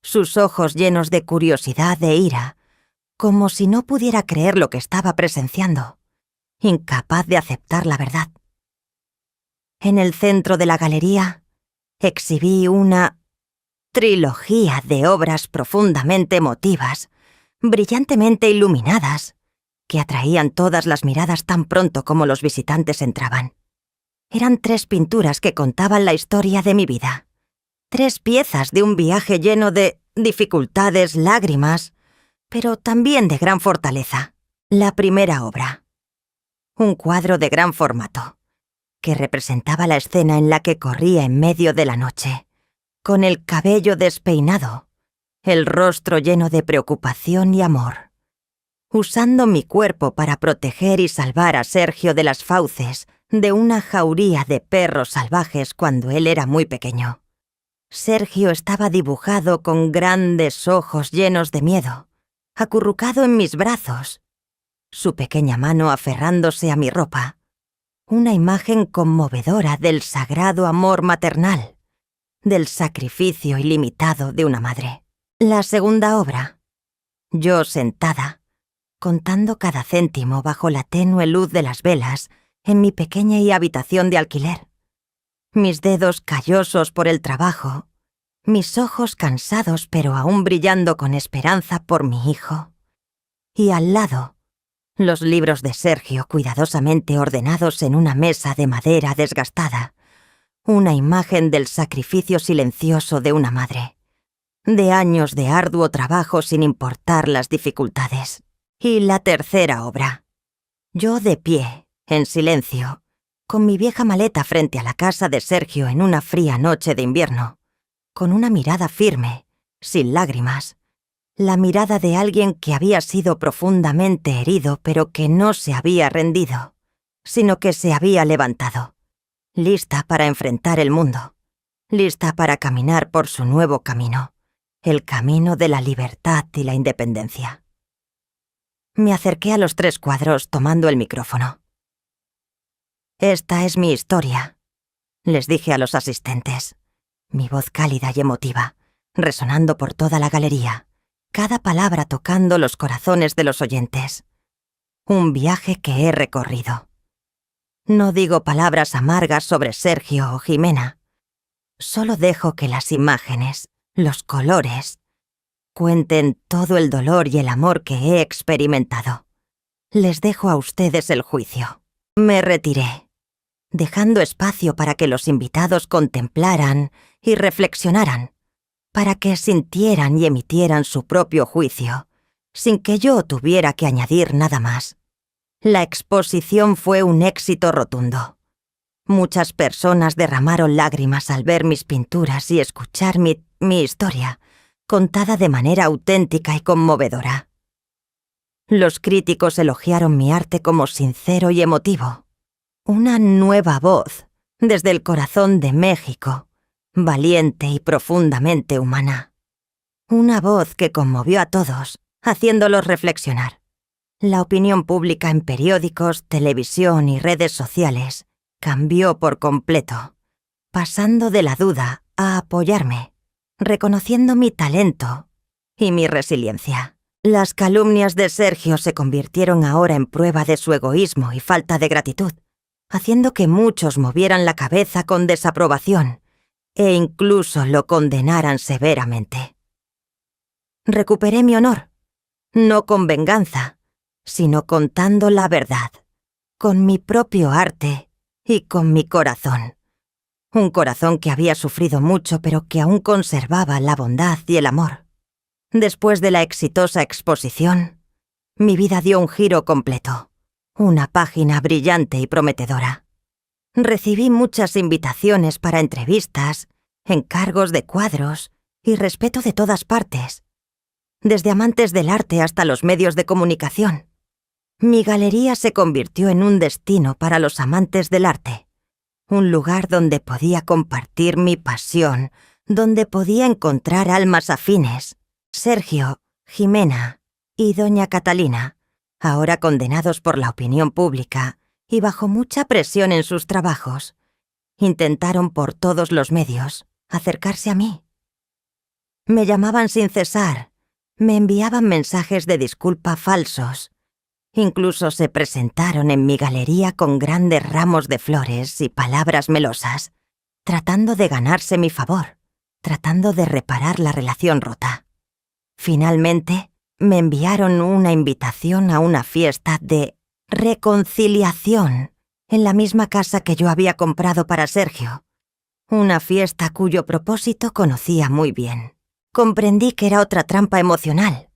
Speaker 1: sus ojos llenos de curiosidad e ira, como si no pudiera creer lo que estaba presenciando, incapaz de aceptar la verdad. En el centro de la galería, exhibí una trilogía de obras profundamente emotivas, brillantemente iluminadas, que atraían todas las miradas tan pronto como los visitantes entraban. Eran 3 pinturas que contaban la historia de mi vida. 3 piezas de un viaje lleno de dificultades, lágrimas, pero también de gran fortaleza. La primera obra. Un cuadro de gran formato, que representaba la escena en la que corría en medio de la noche, con el cabello despeinado, el rostro lleno de preocupación y amor, usando mi cuerpo para proteger y salvar a Sergio de las fauces de una jauría de perros salvajes cuando él era muy pequeño. Sergio estaba dibujado con grandes ojos llenos de miedo, acurrucado en mis brazos, su pequeña mano aferrándose a mi ropa, una imagen conmovedora del sagrado amor maternal, del sacrificio ilimitado de una madre. La segunda obra, yo sentada, contando cada céntimo bajo la tenue luz de las velas en mi pequeña habitación de alquiler, mis dedos callosos por el trabajo, mis ojos cansados pero aún brillando con esperanza por mi hijo, y al lado, los libros de Sergio cuidadosamente ordenados en una mesa de madera desgastada, una imagen del sacrificio silencioso de una madre, de años de arduo trabajo sin importar las dificultades. Y la tercera obra, yo de pie, en silencio, con mi vieja maleta frente a la casa de Sergio en una fría noche de invierno, con una mirada firme, sin lágrimas, la mirada de alguien que había sido profundamente herido pero que no se había rendido, sino que se había levantado, lista para enfrentar el mundo, lista para caminar por su nuevo camino, el camino de la libertad y la independencia. Me acerqué a los 3 cuadros tomando el micrófono. «Esta es mi historia», les dije a los asistentes, mi voz cálida y emotiva, resonando por toda la galería, cada palabra tocando los corazones de los oyentes. Un viaje que he recorrido. No digo palabras amargas sobre Sergio o Jimena. Solo dejo que las imágenes, los colores, cuenten todo el dolor y el amor que he experimentado. Les dejo a ustedes el juicio. Me retiré, dejando espacio para que los invitados contemplaran y reflexionaran, para que sintieran y emitieran su propio juicio, sin que yo tuviera que añadir nada más. La exposición fue un éxito rotundo. Muchas personas derramaron lágrimas al ver mis pinturas y escuchar mi historia, contada de manera auténtica y conmovedora. Los críticos elogiaron mi arte como sincero y emotivo. Una nueva voz, desde el corazón de México, valiente y profundamente humana. Una voz que conmovió a todos, haciéndolos reflexionar. La opinión pública en periódicos, televisión y redes sociales cambió por completo, pasando de la duda a apoyarme, reconociendo mi talento y mi resiliencia. Las calumnias de Sergio se convirtieron ahora en prueba de su egoísmo y falta de gratitud, haciendo que muchos movieran la cabeza con desaprobación e incluso lo condenaran severamente. Recuperé mi honor, no con venganza, sino contando la verdad, con mi propio arte y con mi corazón. Un corazón que había sufrido mucho pero que aún conservaba la bondad y el amor. Después de la exitosa exposición, mi vida dio un giro completo, una página brillante y prometedora. Recibí muchas invitaciones para entrevistas, encargos de cuadros y respeto de todas partes, desde amantes del arte hasta los medios de comunicación. Mi galería se convirtió en un destino para los amantes del arte, un lugar donde podía compartir mi pasión, donde podía encontrar almas afines. Sergio, Jimena y doña Catalina, ahora condenados por la opinión pública y bajo mucha presión en sus trabajos, intentaron por todos los medios acercarse a mí. Me llamaban sin cesar, me enviaban mensajes de disculpa falsos. Incluso se presentaron en mi galería con grandes ramos de flores y palabras melosas, tratando de ganarse mi favor, tratando de reparar la relación rota. Finalmente, me enviaron una invitación a una fiesta de reconciliación en la misma casa que yo había comprado para Sergio. Una fiesta cuyo propósito conocía muy bien. Comprendí que era otra trampa emocional,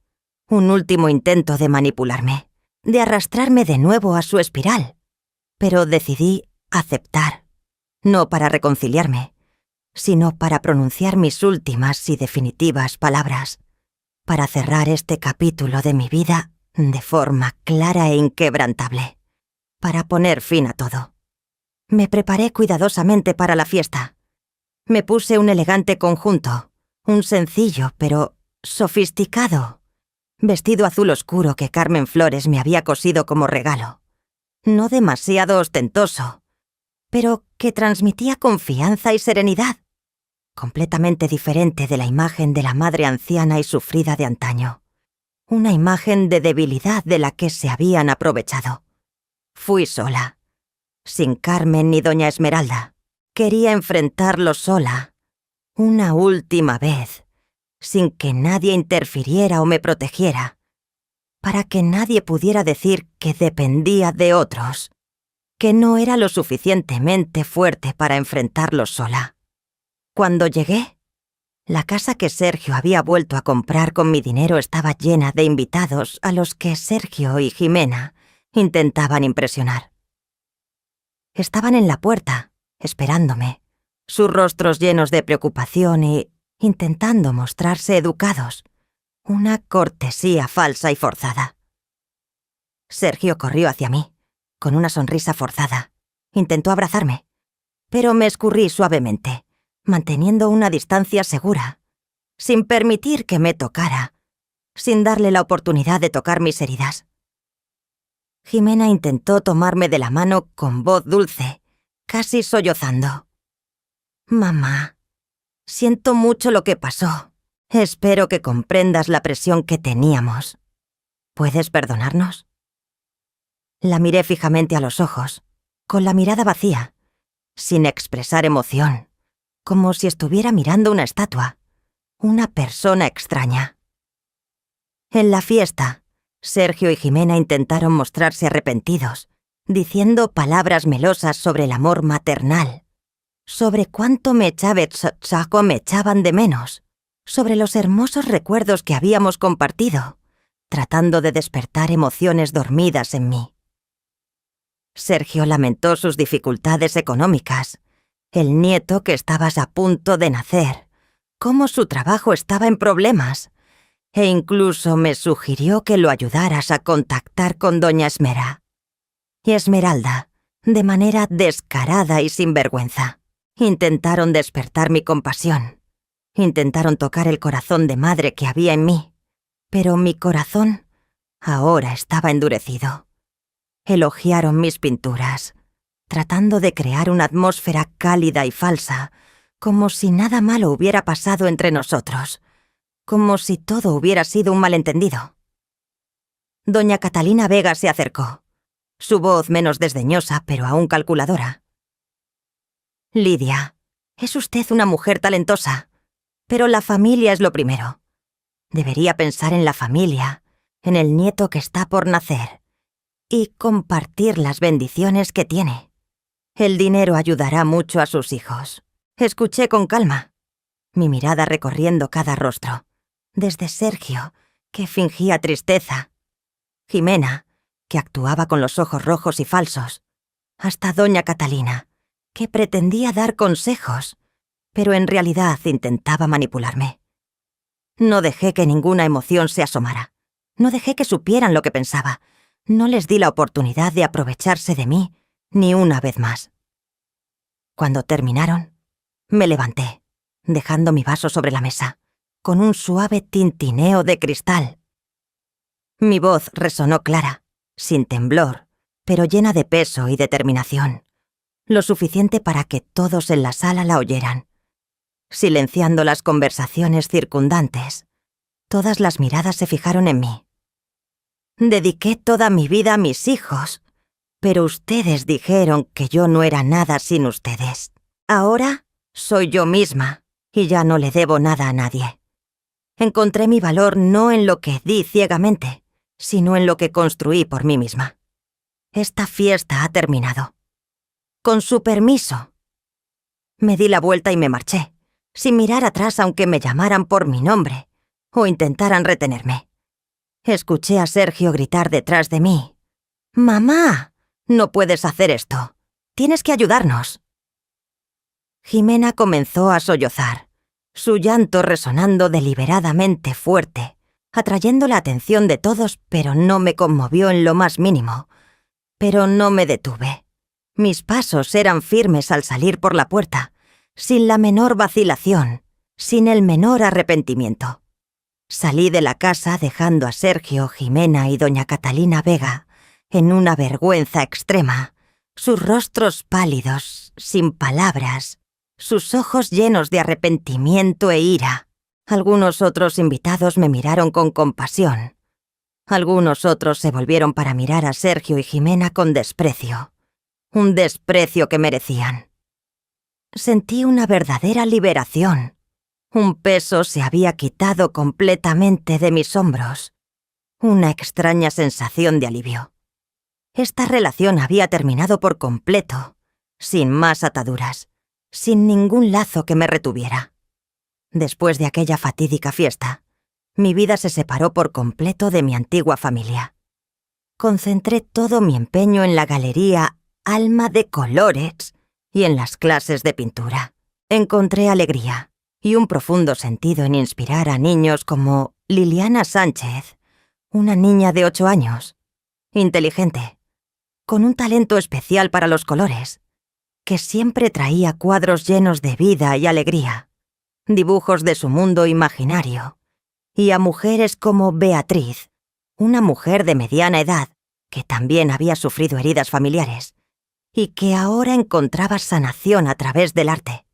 Speaker 1: un último intento de manipularme, de arrastrarme de nuevo a su espiral. Pero decidí aceptar, no para reconciliarme, sino para pronunciar mis últimas y definitivas palabras, para cerrar este capítulo de mi vida de forma clara e inquebrantable, para poner fin a todo. Me preparé cuidadosamente para la fiesta. Me puse un elegante conjunto, un sencillo pero sofisticado vestido azul oscuro que Carmen Flores me había cosido como regalo. No demasiado ostentoso, pero que transmitía confianza y serenidad, completamente diferente de la imagen de la madre anciana y sufrida de antaño, una imagen de debilidad de la que se habían aprovechado. Fui sola, sin Carmen ni doña Esmeralda. Quería enfrentarlo sola, una última vez, sin que nadie interfiriera o me protegiera, para que nadie pudiera decir que dependía de otros, que no era lo suficientemente fuerte para enfrentarlo sola. Cuando llegué, la casa que Sergio había vuelto a comprar con mi dinero estaba llena de invitados a los que Sergio y Jimena intentaban impresionar. Estaban en la puerta, esperándome, sus rostros llenos de preocupación y intentando mostrarse educados. Una cortesía falsa y forzada. Sergio corrió hacia mí, con una sonrisa forzada. Intentó abrazarme, pero me escurrí suavemente, manteniendo una distancia segura, sin permitir que me tocara, sin darle la oportunidad de tocar mis heridas. Jimena intentó tomarme de la mano con voz dulce, casi sollozando. «Mamá, siento mucho lo que pasó. Espero que comprendas la presión que teníamos. ¿Puedes perdonarnos?» La miré fijamente a los ojos, con la mirada vacía, sin expresar emoción, como si estuviera mirando una estatua, una persona extraña. En la fiesta, Sergio y Jimena intentaron mostrarse arrepentidos, diciendo palabras melosas sobre el amor maternal, sobre cuánto me echaban de menos, sobre los hermosos recuerdos que habíamos compartido, tratando de despertar emociones dormidas en mí. Sergio lamentó sus dificultades económicas, el nieto que estabas a punto de nacer, cómo su trabajo estaba en problemas, e incluso me sugirió que lo ayudaras a contactar con doña Esmera. Y Esmeralda, de manera descarada y sin vergüenza, intentaron despertar mi compasión, intentaron tocar el corazón de madre que había en mí, pero mi corazón ahora estaba endurecido. Elogiaron mis pinturas, tratando de crear una atmósfera cálida y falsa, como si nada malo hubiera pasado entre nosotros, como si todo hubiera sido un malentendido. Doña Catalina Vega se acercó, su voz menos desdeñosa, pero aún calculadora. «Lidia, es usted una mujer talentosa, pero la familia es lo primero. Debería pensar en la familia, en el nieto que está por nacer, y compartir las bendiciones que tiene. El dinero ayudará mucho a sus hijos». Escuché con calma, mi mirada recorriendo cada rostro, desde Sergio, que fingía tristeza, Jimena, que actuaba con los ojos rojos y falsos, hasta doña Catalina, que pretendía dar consejos, pero en realidad intentaba manipularme. No dejé que ninguna emoción se asomara, no dejé que supieran lo que pensaba, no les di la oportunidad de aprovecharse de mí ni una vez más. Cuando terminaron, me levanté, dejando mi vaso sobre la mesa, con un suave tintineo de cristal. Mi voz resonó clara, sin temblor, pero llena de peso y determinación, lo suficiente para que todos en la sala la oyeran, silenciando las conversaciones circundantes. Todas las miradas se fijaron en mí. Dediqué toda mi vida a mis hijos, pero ustedes dijeron que yo no era nada sin ustedes. Ahora soy yo misma y ya no le debo nada a nadie. Encontré mi valor no en lo que di ciegamente, sino en lo que construí por mí misma. Esta fiesta ha terminado. Con su permiso. Me di la vuelta y me marché, sin mirar atrás aunque me llamaran por mi nombre o intentaran retenerme. Escuché a Sergio gritar detrás de mí: «¡Mamá! No puedes hacer esto. Tienes que ayudarnos». Jimena comenzó a sollozar, su llanto resonando deliberadamente fuerte, atrayendo la atención de todos, pero no me conmovió en lo más mínimo. Pero no me detuve. Mis pasos eran firmes al salir por la puerta, sin la menor vacilación, sin el menor arrepentimiento. Salí de la casa dejando a Sergio, Jimena y doña Catalina Vega en una vergüenza extrema, sus rostros pálidos, sin palabras, sus ojos llenos de arrepentimiento e ira. Algunos otros invitados me miraron con compasión. Algunos otros se volvieron para mirar a Sergio y Jimena con desprecio. Un desprecio que merecían. Sentí una verdadera liberación. Un peso se había quitado completamente de mis hombros. Una extraña sensación de alivio. Esta relación había terminado por completo, sin más ataduras, sin ningún lazo que me retuviera. Después de aquella fatídica fiesta, mi vida se separó por completo de mi antigua familia. Concentré todo mi empeño en la galería Alma de Colores y en las clases de pintura. Encontré alegría, y un profundo sentido en inspirar a niños como Liliana Sánchez, una niña de 8 años, inteligente, con un talento especial para los colores, que siempre traía cuadros llenos de vida y alegría, dibujos de su mundo imaginario, y a mujeres como Beatriz, una mujer de mediana edad que también había sufrido heridas familiares y que ahora encontraba sanación a través del arte.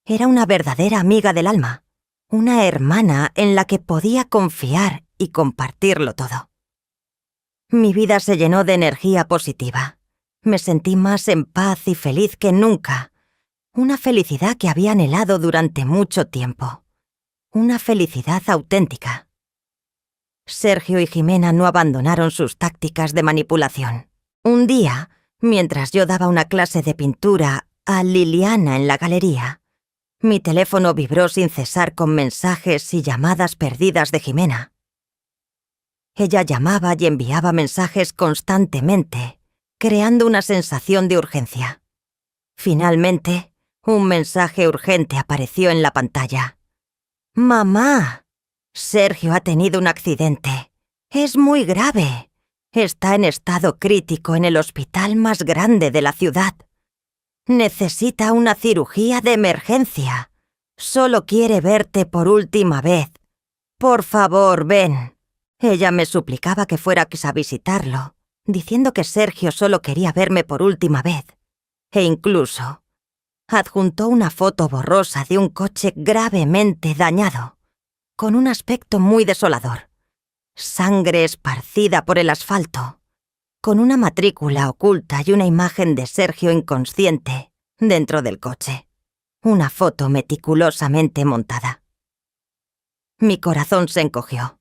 Speaker 1: Era una verdadera amiga del alma, una hermana en la que podía confiar y compartirlo todo. Mi vida se llenó de energía positiva. Me sentí más en paz y feliz que nunca. Una felicidad que había anhelado durante mucho tiempo. Una felicidad auténtica. Sergio y Jimena no abandonaron sus tácticas de manipulación. Un día, mientras yo daba una clase de pintura a Liliana en la galería, mi teléfono vibró sin cesar con mensajes y llamadas perdidas de Jimena. Ella llamaba y enviaba mensajes constantemente, creando una sensación de urgencia. Finalmente, un mensaje urgente apareció en la pantalla. «Mamá, Sergio ha tenido un accidente. Es muy grave. Está en estado crítico en el hospital más grande de la ciudad. Necesita una cirugía de emergencia. Solo quiere verte por última vez. Por favor, ven». Ella me suplicaba que fuera a visitarlo, diciendo que Sergio solo quería verme por última vez. E incluso adjuntó una foto borrosa de un coche gravemente dañado, con un aspecto muy desolador. Sangre esparcida por el asfalto, con una matrícula oculta y una imagen de Sergio inconsciente dentro del coche. Una foto meticulosamente montada. Mi corazón se encogió.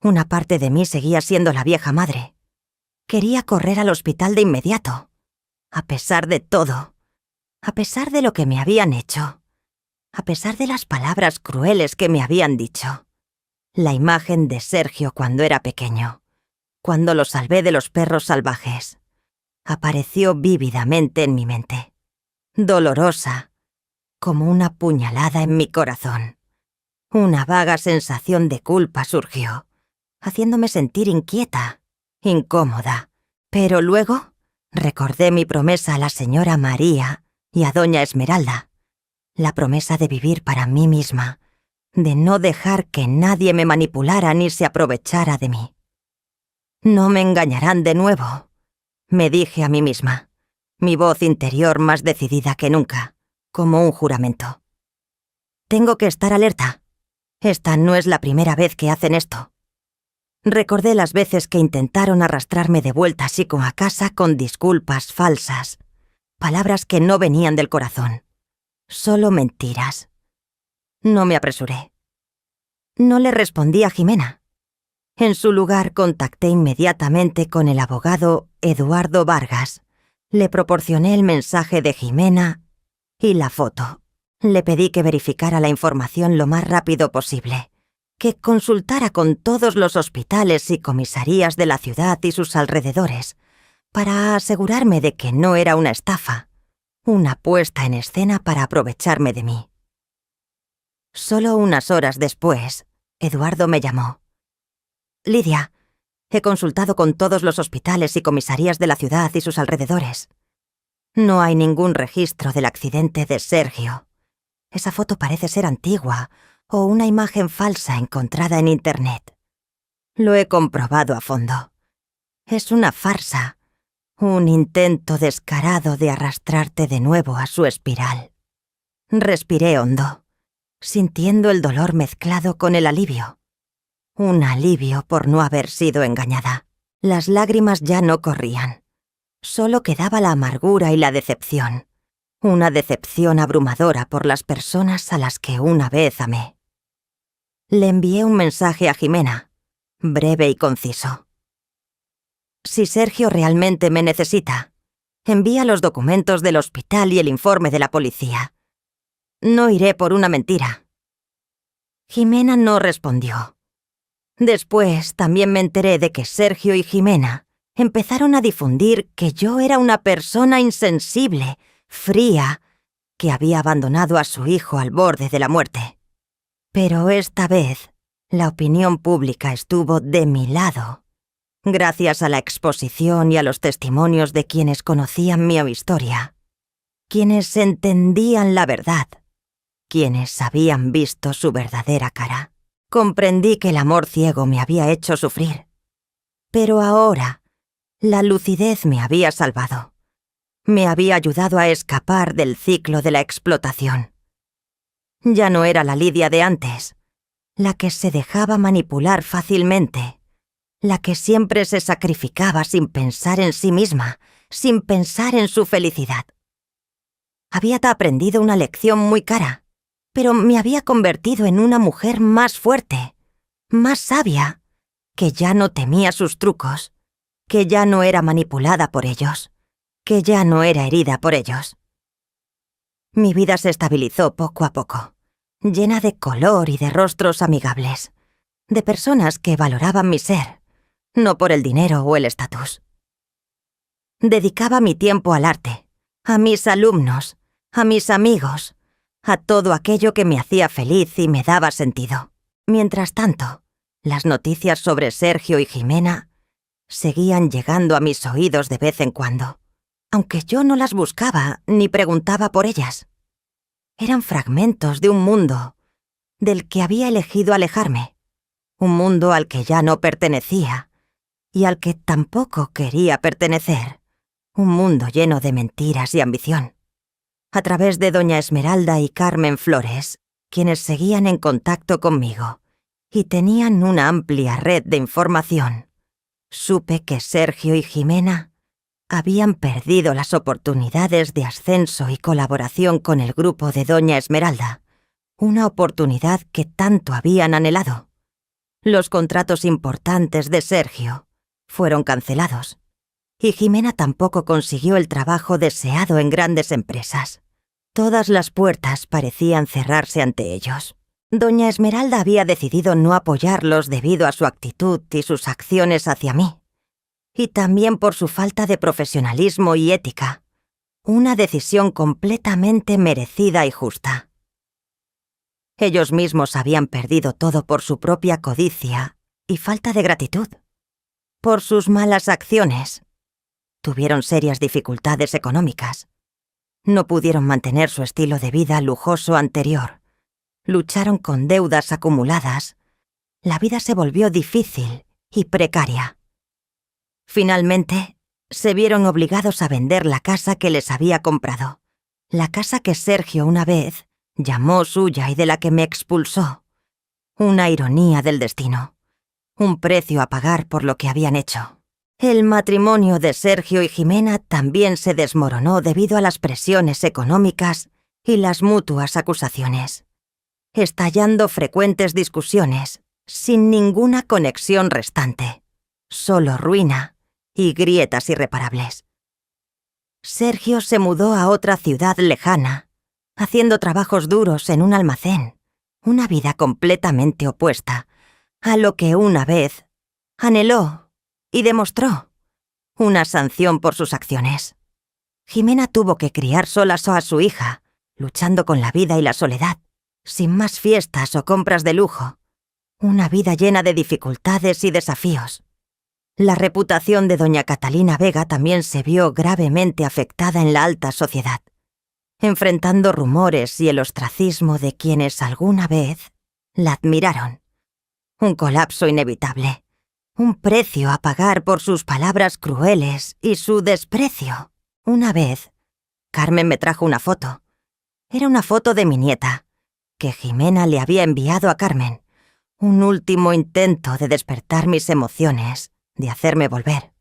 Speaker 1: Una parte de mí seguía siendo la vieja madre. Quería correr al hospital de inmediato, a pesar de todo, a pesar de lo que me habían hecho, a pesar de las palabras crueles que me habían dicho. La imagen de Sergio cuando era pequeño, cuando lo salvé de los perros salvajes, apareció vívidamente en mi mente, dolorosa, como una puñalada en mi corazón. Una vaga sensación de culpa surgió, haciéndome sentir inquieta, incómoda. Pero luego recordé mi promesa a la señora María y a doña Esmeralda, la promesa de vivir para mí misma, de no dejar que nadie me manipulara ni se aprovechara de mí. «No me engañarán de nuevo», me dije a mí misma, mi voz interior más decidida que nunca, como un juramento. «Tengo que estar alerta. Esta no es la primera vez que hacen esto». Recordé las veces que intentaron arrastrarme de vuelta así como a casa con disculpas falsas, palabras que no venían del corazón, solo mentiras. No me apresuré. No le respondí a Jimena. En su lugar contacté inmediatamente con el abogado Eduardo Vargas. Le proporcioné el mensaje de Jimena y la foto. Le pedí que verificara la información lo más rápido posible, que consultara con todos los hospitales y comisarías de la ciudad y sus alrededores, para asegurarme de que no era una estafa, una puesta en escena para aprovecharme de mí. Solo unas horas después, Eduardo me llamó. «Lidia, he consultado con todos los hospitales y comisarías de la ciudad y sus alrededores. No hay ningún registro del accidente de Sergio. Esa foto parece ser antigua o una imagen falsa encontrada en Internet. Lo he comprobado a fondo. Es una farsa, un intento descarado de arrastrarte de nuevo a su espiral». Respiré hondo, sintiendo el dolor mezclado con el alivio. Un alivio por no haber sido engañada. Las lágrimas ya no corrían. Solo quedaba la amargura y la decepción. Una decepción abrumadora por las personas a las que una vez amé. Le envié un mensaje a Jimena, breve y conciso. «Si Sergio realmente me necesita, envía los documentos del hospital y el informe de la policía. No iré por una mentira». Jimena no respondió. Después también me enteré de que Sergio y Jimena empezaron a difundir que yo era una persona insensible, fría, que había abandonado a su hijo al borde de la muerte. Pero esta vez, la opinión pública estuvo de mi lado, gracias a la exposición y a los testimonios de quienes conocían mi historia, quienes entendían la verdad, quienes habían visto su verdadera cara. Comprendí que el amor ciego me había hecho sufrir. Pero ahora, la lucidez me había salvado. Me había ayudado a escapar del ciclo de la explotación. Ya no era la Lidia de antes, la que se dejaba manipular fácilmente, la que siempre se sacrificaba sin pensar en sí misma, sin pensar en su felicidad. Había aprendido una lección muy cara, pero me había convertido en una mujer más fuerte, más sabia, que ya no temía sus trucos, que ya no era manipulada por ellos, que ya no era herida por ellos. Mi vida se estabilizó poco a poco, llena de color y de rostros amigables, de personas que valoraban mi ser, no por el dinero o el estatus. Dedicaba mi tiempo al arte, a mis alumnos, a mis amigos, a todo aquello que me hacía feliz y me daba sentido. Mientras tanto, las noticias sobre Sergio y Jimena seguían llegando a mis oídos de vez en cuando, aunque yo no las buscaba ni preguntaba por ellas. Eran fragmentos de un mundo del que había elegido alejarme, un mundo al que ya no pertenecía y al que tampoco quería pertenecer, un mundo lleno de mentiras y ambición. A través de doña Esmeralda y Carmen Flores, quienes seguían en contacto conmigo y tenían una amplia red de información, supe que Sergio y Jimena habían perdido las oportunidades de ascenso y colaboración con el grupo de doña Esmeralda, una oportunidad que tanto habían anhelado. Los contratos importantes de Sergio fueron cancelados, y Jimena tampoco consiguió el trabajo deseado en grandes empresas. Todas las puertas parecían cerrarse ante ellos. Doña Esmeralda había decidido no apoyarlos debido a su actitud y sus acciones hacia mí, y también por su falta de profesionalismo y ética, una decisión completamente merecida y justa. Ellos mismos habían perdido todo por su propia codicia y falta de gratitud, por sus malas acciones. Tuvieron serias dificultades económicas. No pudieron mantener su estilo de vida lujoso anterior. Lucharon con deudas acumuladas. La vida se volvió difícil y precaria. Finalmente, se vieron obligados a vender la casa que les había comprado, la casa que Sergio una vez llamó suya y de la que me expulsó. Una ironía del destino, un precio a pagar por lo que habían hecho. El matrimonio de Sergio y Jimena también se desmoronó debido a las presiones económicas y las mutuas acusaciones, estallando frecuentes discusiones, sin ninguna conexión restante, solo ruina y grietas irreparables. Sergio se mudó a otra ciudad lejana, haciendo trabajos duros en un almacén, una vida completamente opuesta a lo que una vez anheló y demostró, una sanción por sus acciones. Jimena tuvo que criar sola a su hija, luchando con la vida y la soledad, sin más fiestas o compras de lujo, una vida llena de dificultades y desafíos. La reputación de doña Catalina Vega también se vio gravemente afectada en la alta sociedad, enfrentando rumores y el ostracismo de quienes alguna vez la admiraron. Un colapso inevitable, un precio a pagar por sus palabras crueles y su desprecio. Una vez, Carmen me trajo una foto. Era una foto de mi nieta, que Jimena le había enviado a Carmen, un último intento de despertar mis emociones, de hacerme volver.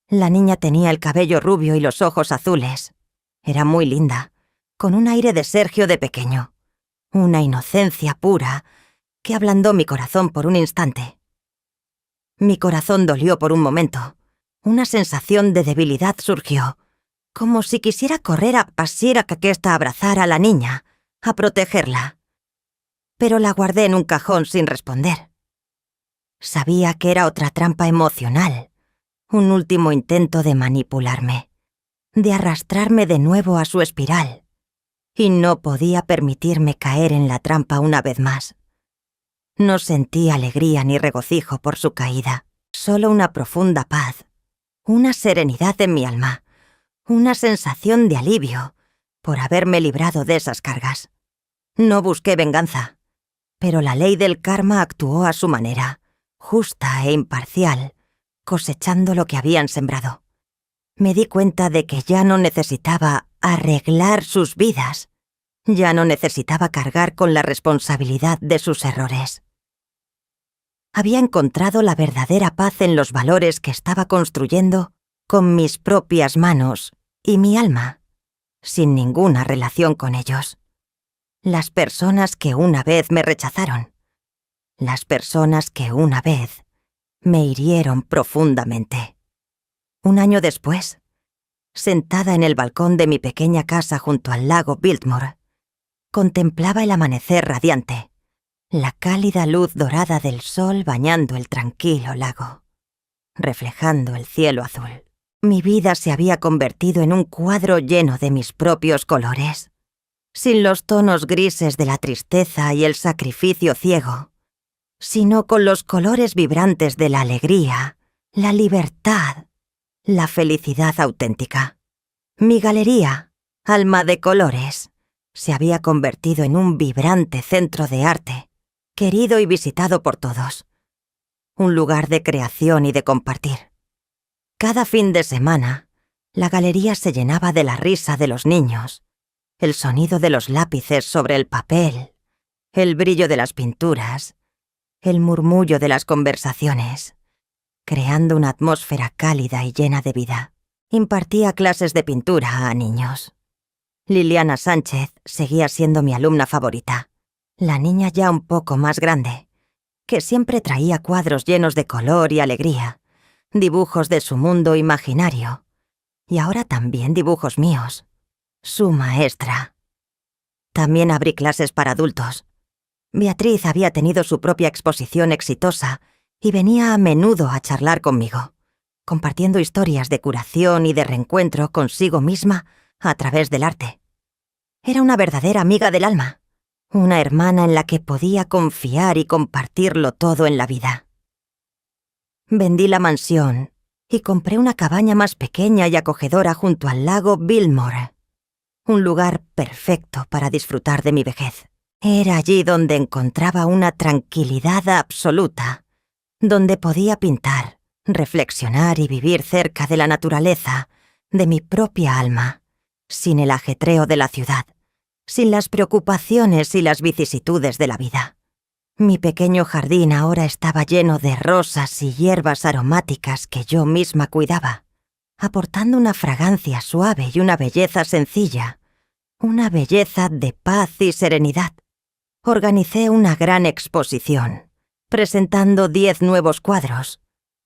Speaker 1: La niña tenía el cabello rubio y los ojos azules. Era muy linda, con un aire de Sergio de pequeño, una inocencia pura que ablandó mi corazón por un instante. Mi corazón dolió por un momento. Una sensación de debilidad surgió, como si quisiera correr a pasar que aquesta abrazara a la niña, a protegerla. Pero la guardé en un cajón sin responder. Sabía que era otra trampa emocional, un último intento de manipularme, de arrastrarme de nuevo a su espiral, y no podía permitirme caer en la trampa una vez más. No sentí alegría ni regocijo por su caída, solo una profunda paz, una serenidad en mi alma, una sensación de alivio por haberme librado de esas cargas. No busqué venganza, pero la ley del karma actuó a su manera, justa e imparcial, cosechando lo que habían sembrado. Me di cuenta de que ya no necesitaba arreglar sus vidas, ya no necesitaba cargar con la responsabilidad de sus errores. Había encontrado la verdadera paz en los valores que estaba construyendo con mis propias manos y mi alma, sin ninguna relación con ellos. Las personas que una vez me rechazaron, las personas que una vez me hirieron profundamente. Un año después, sentada en el balcón de mi pequeña casa junto al lago Biltmore, contemplaba el amanecer radiante, la cálida luz dorada del sol bañando el tranquilo lago, reflejando el cielo azul. Mi vida se había convertido en un cuadro lleno de mis propios colores, sin los tonos grises de la tristeza y el sacrificio ciego, sino con los colores vibrantes de la alegría, la libertad, la felicidad auténtica. Mi galería, alma de colores, se había convertido en un vibrante centro de arte, querido y visitado por todos. Un lugar de creación y de compartir. Cada fin de semana, la galería se llenaba de la risa de los niños, el sonido de los lápices sobre el papel, el brillo de las pinturas, el murmullo de las conversaciones, creando una atmósfera cálida y llena de vida. Impartía clases de pintura a niños. Liliana Sánchez seguía siendo mi alumna favorita, la niña ya un poco más grande, que siempre traía cuadros llenos de color y alegría, dibujos de su mundo imaginario, y ahora también dibujos míos, su maestra. También abrí clases para adultos. Beatriz había tenido su propia exposición exitosa y venía a menudo a charlar conmigo, compartiendo historias de curación y de reencuentro consigo misma a través del arte. Era una verdadera amiga del alma, una hermana en la que podía confiar y compartirlo todo en la vida. Vendí la mansión y compré una cabaña más pequeña y acogedora junto al lago Biltmore, un lugar perfecto para disfrutar de mi vejez. Era allí donde encontraba una tranquilidad absoluta, donde podía pintar, reflexionar y vivir cerca de la naturaleza, de mi propia alma, sin el ajetreo de la ciudad, sin las preocupaciones y las vicisitudes de la vida. Mi pequeño jardín ahora estaba lleno de rosas y hierbas aromáticas que yo misma cuidaba, aportando una fragancia suave y una belleza sencilla, una belleza de paz y serenidad. Organicé una gran exposición, presentando 10 nuevos cuadros,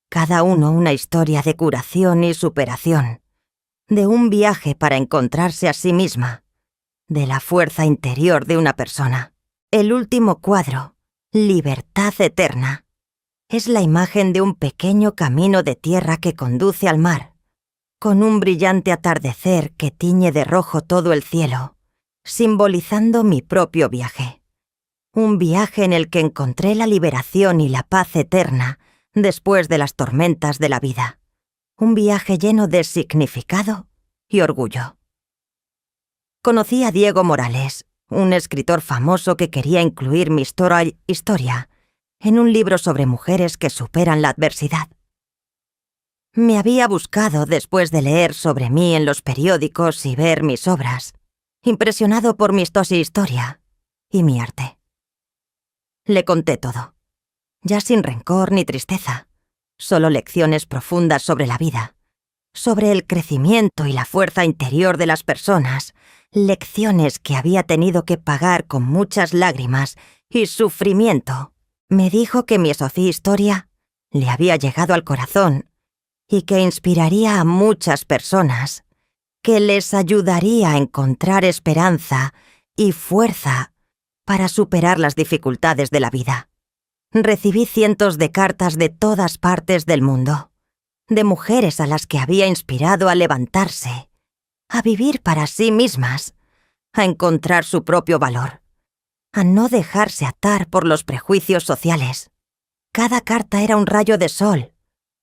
Speaker 1: cada uno una historia de curación y superación, de un viaje para encontrarse a sí misma, de la fuerza interior de una persona. El último cuadro, Libertad Eterna, es la imagen de un pequeño camino de tierra que conduce al mar, con un brillante atardecer que tiñe de rojo todo el cielo, simbolizando mi propio viaje. Un viaje en el que encontré la liberación y la paz eterna después de las tormentas de la vida. Un viaje lleno de significado y orgullo. Conocí a Diego Morales, un escritor famoso que quería incluir mi historia en un libro sobre mujeres que superan la adversidad. Me había buscado después de leer sobre mí en los periódicos y ver mis obras, impresionado por mi historia y mi arte. Le conté todo, ya sin rencor ni tristeza, solo lecciones profundas sobre la vida, sobre el crecimiento y la fuerza interior de las personas, lecciones que había tenido que pagar con muchas lágrimas y sufrimiento. Me dijo que mi historia le había llegado al corazón y que inspiraría a muchas personas, que les ayudaría a encontrar esperanza y fuerza para superar las dificultades de la vida. Recibí cientos de cartas de todas partes del mundo, de mujeres a las que había inspirado a levantarse, a vivir para sí mismas, a encontrar su propio valor, a no dejarse atar por los prejuicios sociales. Cada carta era un rayo de sol,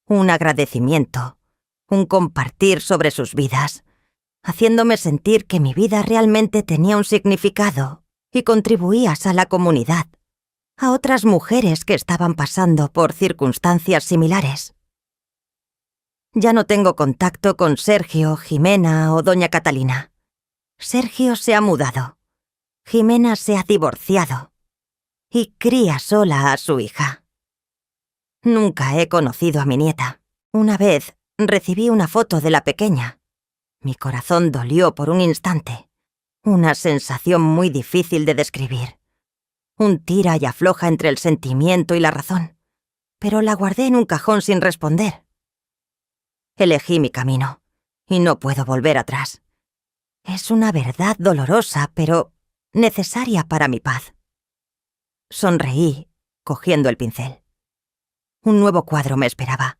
Speaker 1: un agradecimiento, un compartir sobre sus vidas, haciéndome sentir que mi vida realmente tenía un significado y contribuías a la comunidad, a otras mujeres que estaban pasando por circunstancias similares. Ya no tengo contacto con Sergio, Jimena o doña Catalina. Sergio se ha mudado. Jimena se ha divorciado. Y cría sola a su hija. Nunca he conocido a mi nieta. Una vez recibí una foto de la pequeña. Mi corazón dolió por un instante. Una sensación muy difícil de describir. Un tira y afloja entre el sentimiento y la razón. Pero la guardé en un cajón sin responder. Elegí mi camino, y no puedo volver atrás. Es una verdad dolorosa, pero necesaria para mi paz. Sonreí, cogiendo el pincel. Un nuevo cuadro me esperaba,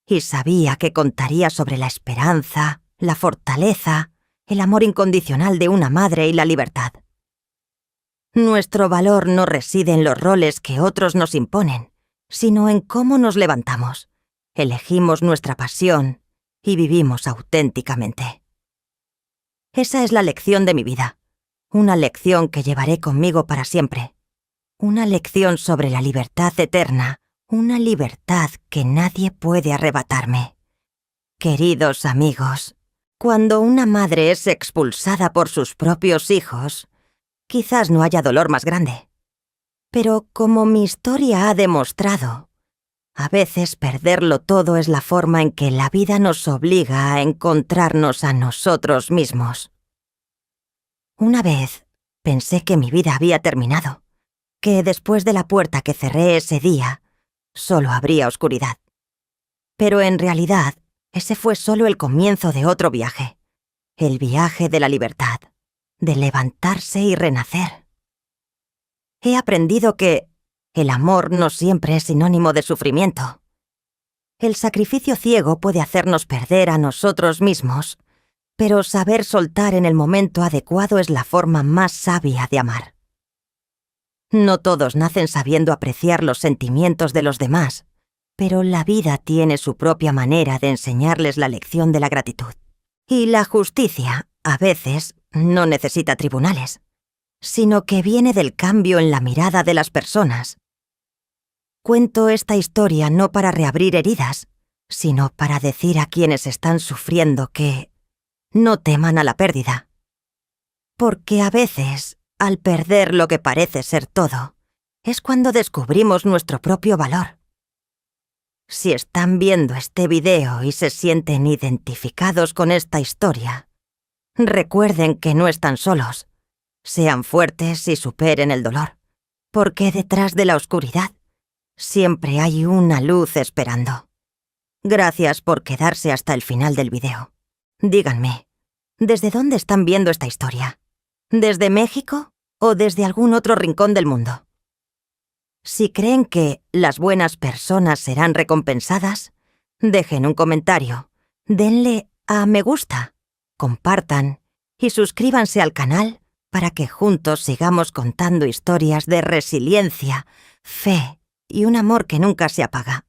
Speaker 1: y sabía que contaría sobre la esperanza, la fortaleza, el amor incondicional de una madre y la libertad. Nuestro valor no reside en los roles que otros nos imponen, sino en cómo nos levantamos, elegimos nuestra pasión y vivimos auténticamente. Esa es la lección de mi vida, una lección que llevaré conmigo para siempre, una lección sobre la libertad eterna, una libertad que nadie puede arrebatarme. Queridos amigos, cuando una madre es expulsada por sus propios hijos, quizás no haya dolor más grande. Pero como mi historia ha demostrado, a veces perderlo todo es la forma en que la vida nos obliga a encontrarnos a nosotros mismos. Una vez pensé que mi vida había terminado, que después de la puerta que cerré ese día, solo habría oscuridad. Pero en realidad, ese fue solo el comienzo de otro viaje, el viaje de la libertad, de levantarse y renacer. He aprendido que el amor no siempre es sinónimo de sufrimiento. El sacrificio ciego puede hacernos perder a nosotros mismos, pero saber soltar en el momento adecuado es la forma más sabia de amar. No todos nacen sabiendo apreciar los sentimientos de los demás, pero la vida tiene su propia manera de enseñarles la lección de la gratitud. Y la justicia, a veces, no necesita tribunales, sino que viene del cambio en la mirada de las personas. Cuento esta historia no para reabrir heridas, sino para decir a quienes están sufriendo que no teman a la pérdida. Porque a veces, al perder lo que parece ser todo, es cuando descubrimos nuestro propio valor. Si están viendo este video y se sienten identificados con esta historia, recuerden que no están solos. Sean fuertes y superen el dolor, porque detrás de la oscuridad siempre hay una luz esperando. Gracias por quedarse hasta el final del video. Díganme, ¿desde dónde están viendo esta historia? ¿Desde México o desde algún otro rincón del mundo? Si creen que las buenas personas serán recompensadas, dejen un comentario, denle a me gusta, compartan y suscríbanse al canal para que juntos sigamos contando historias de resiliencia, fe y un amor que nunca se apaga.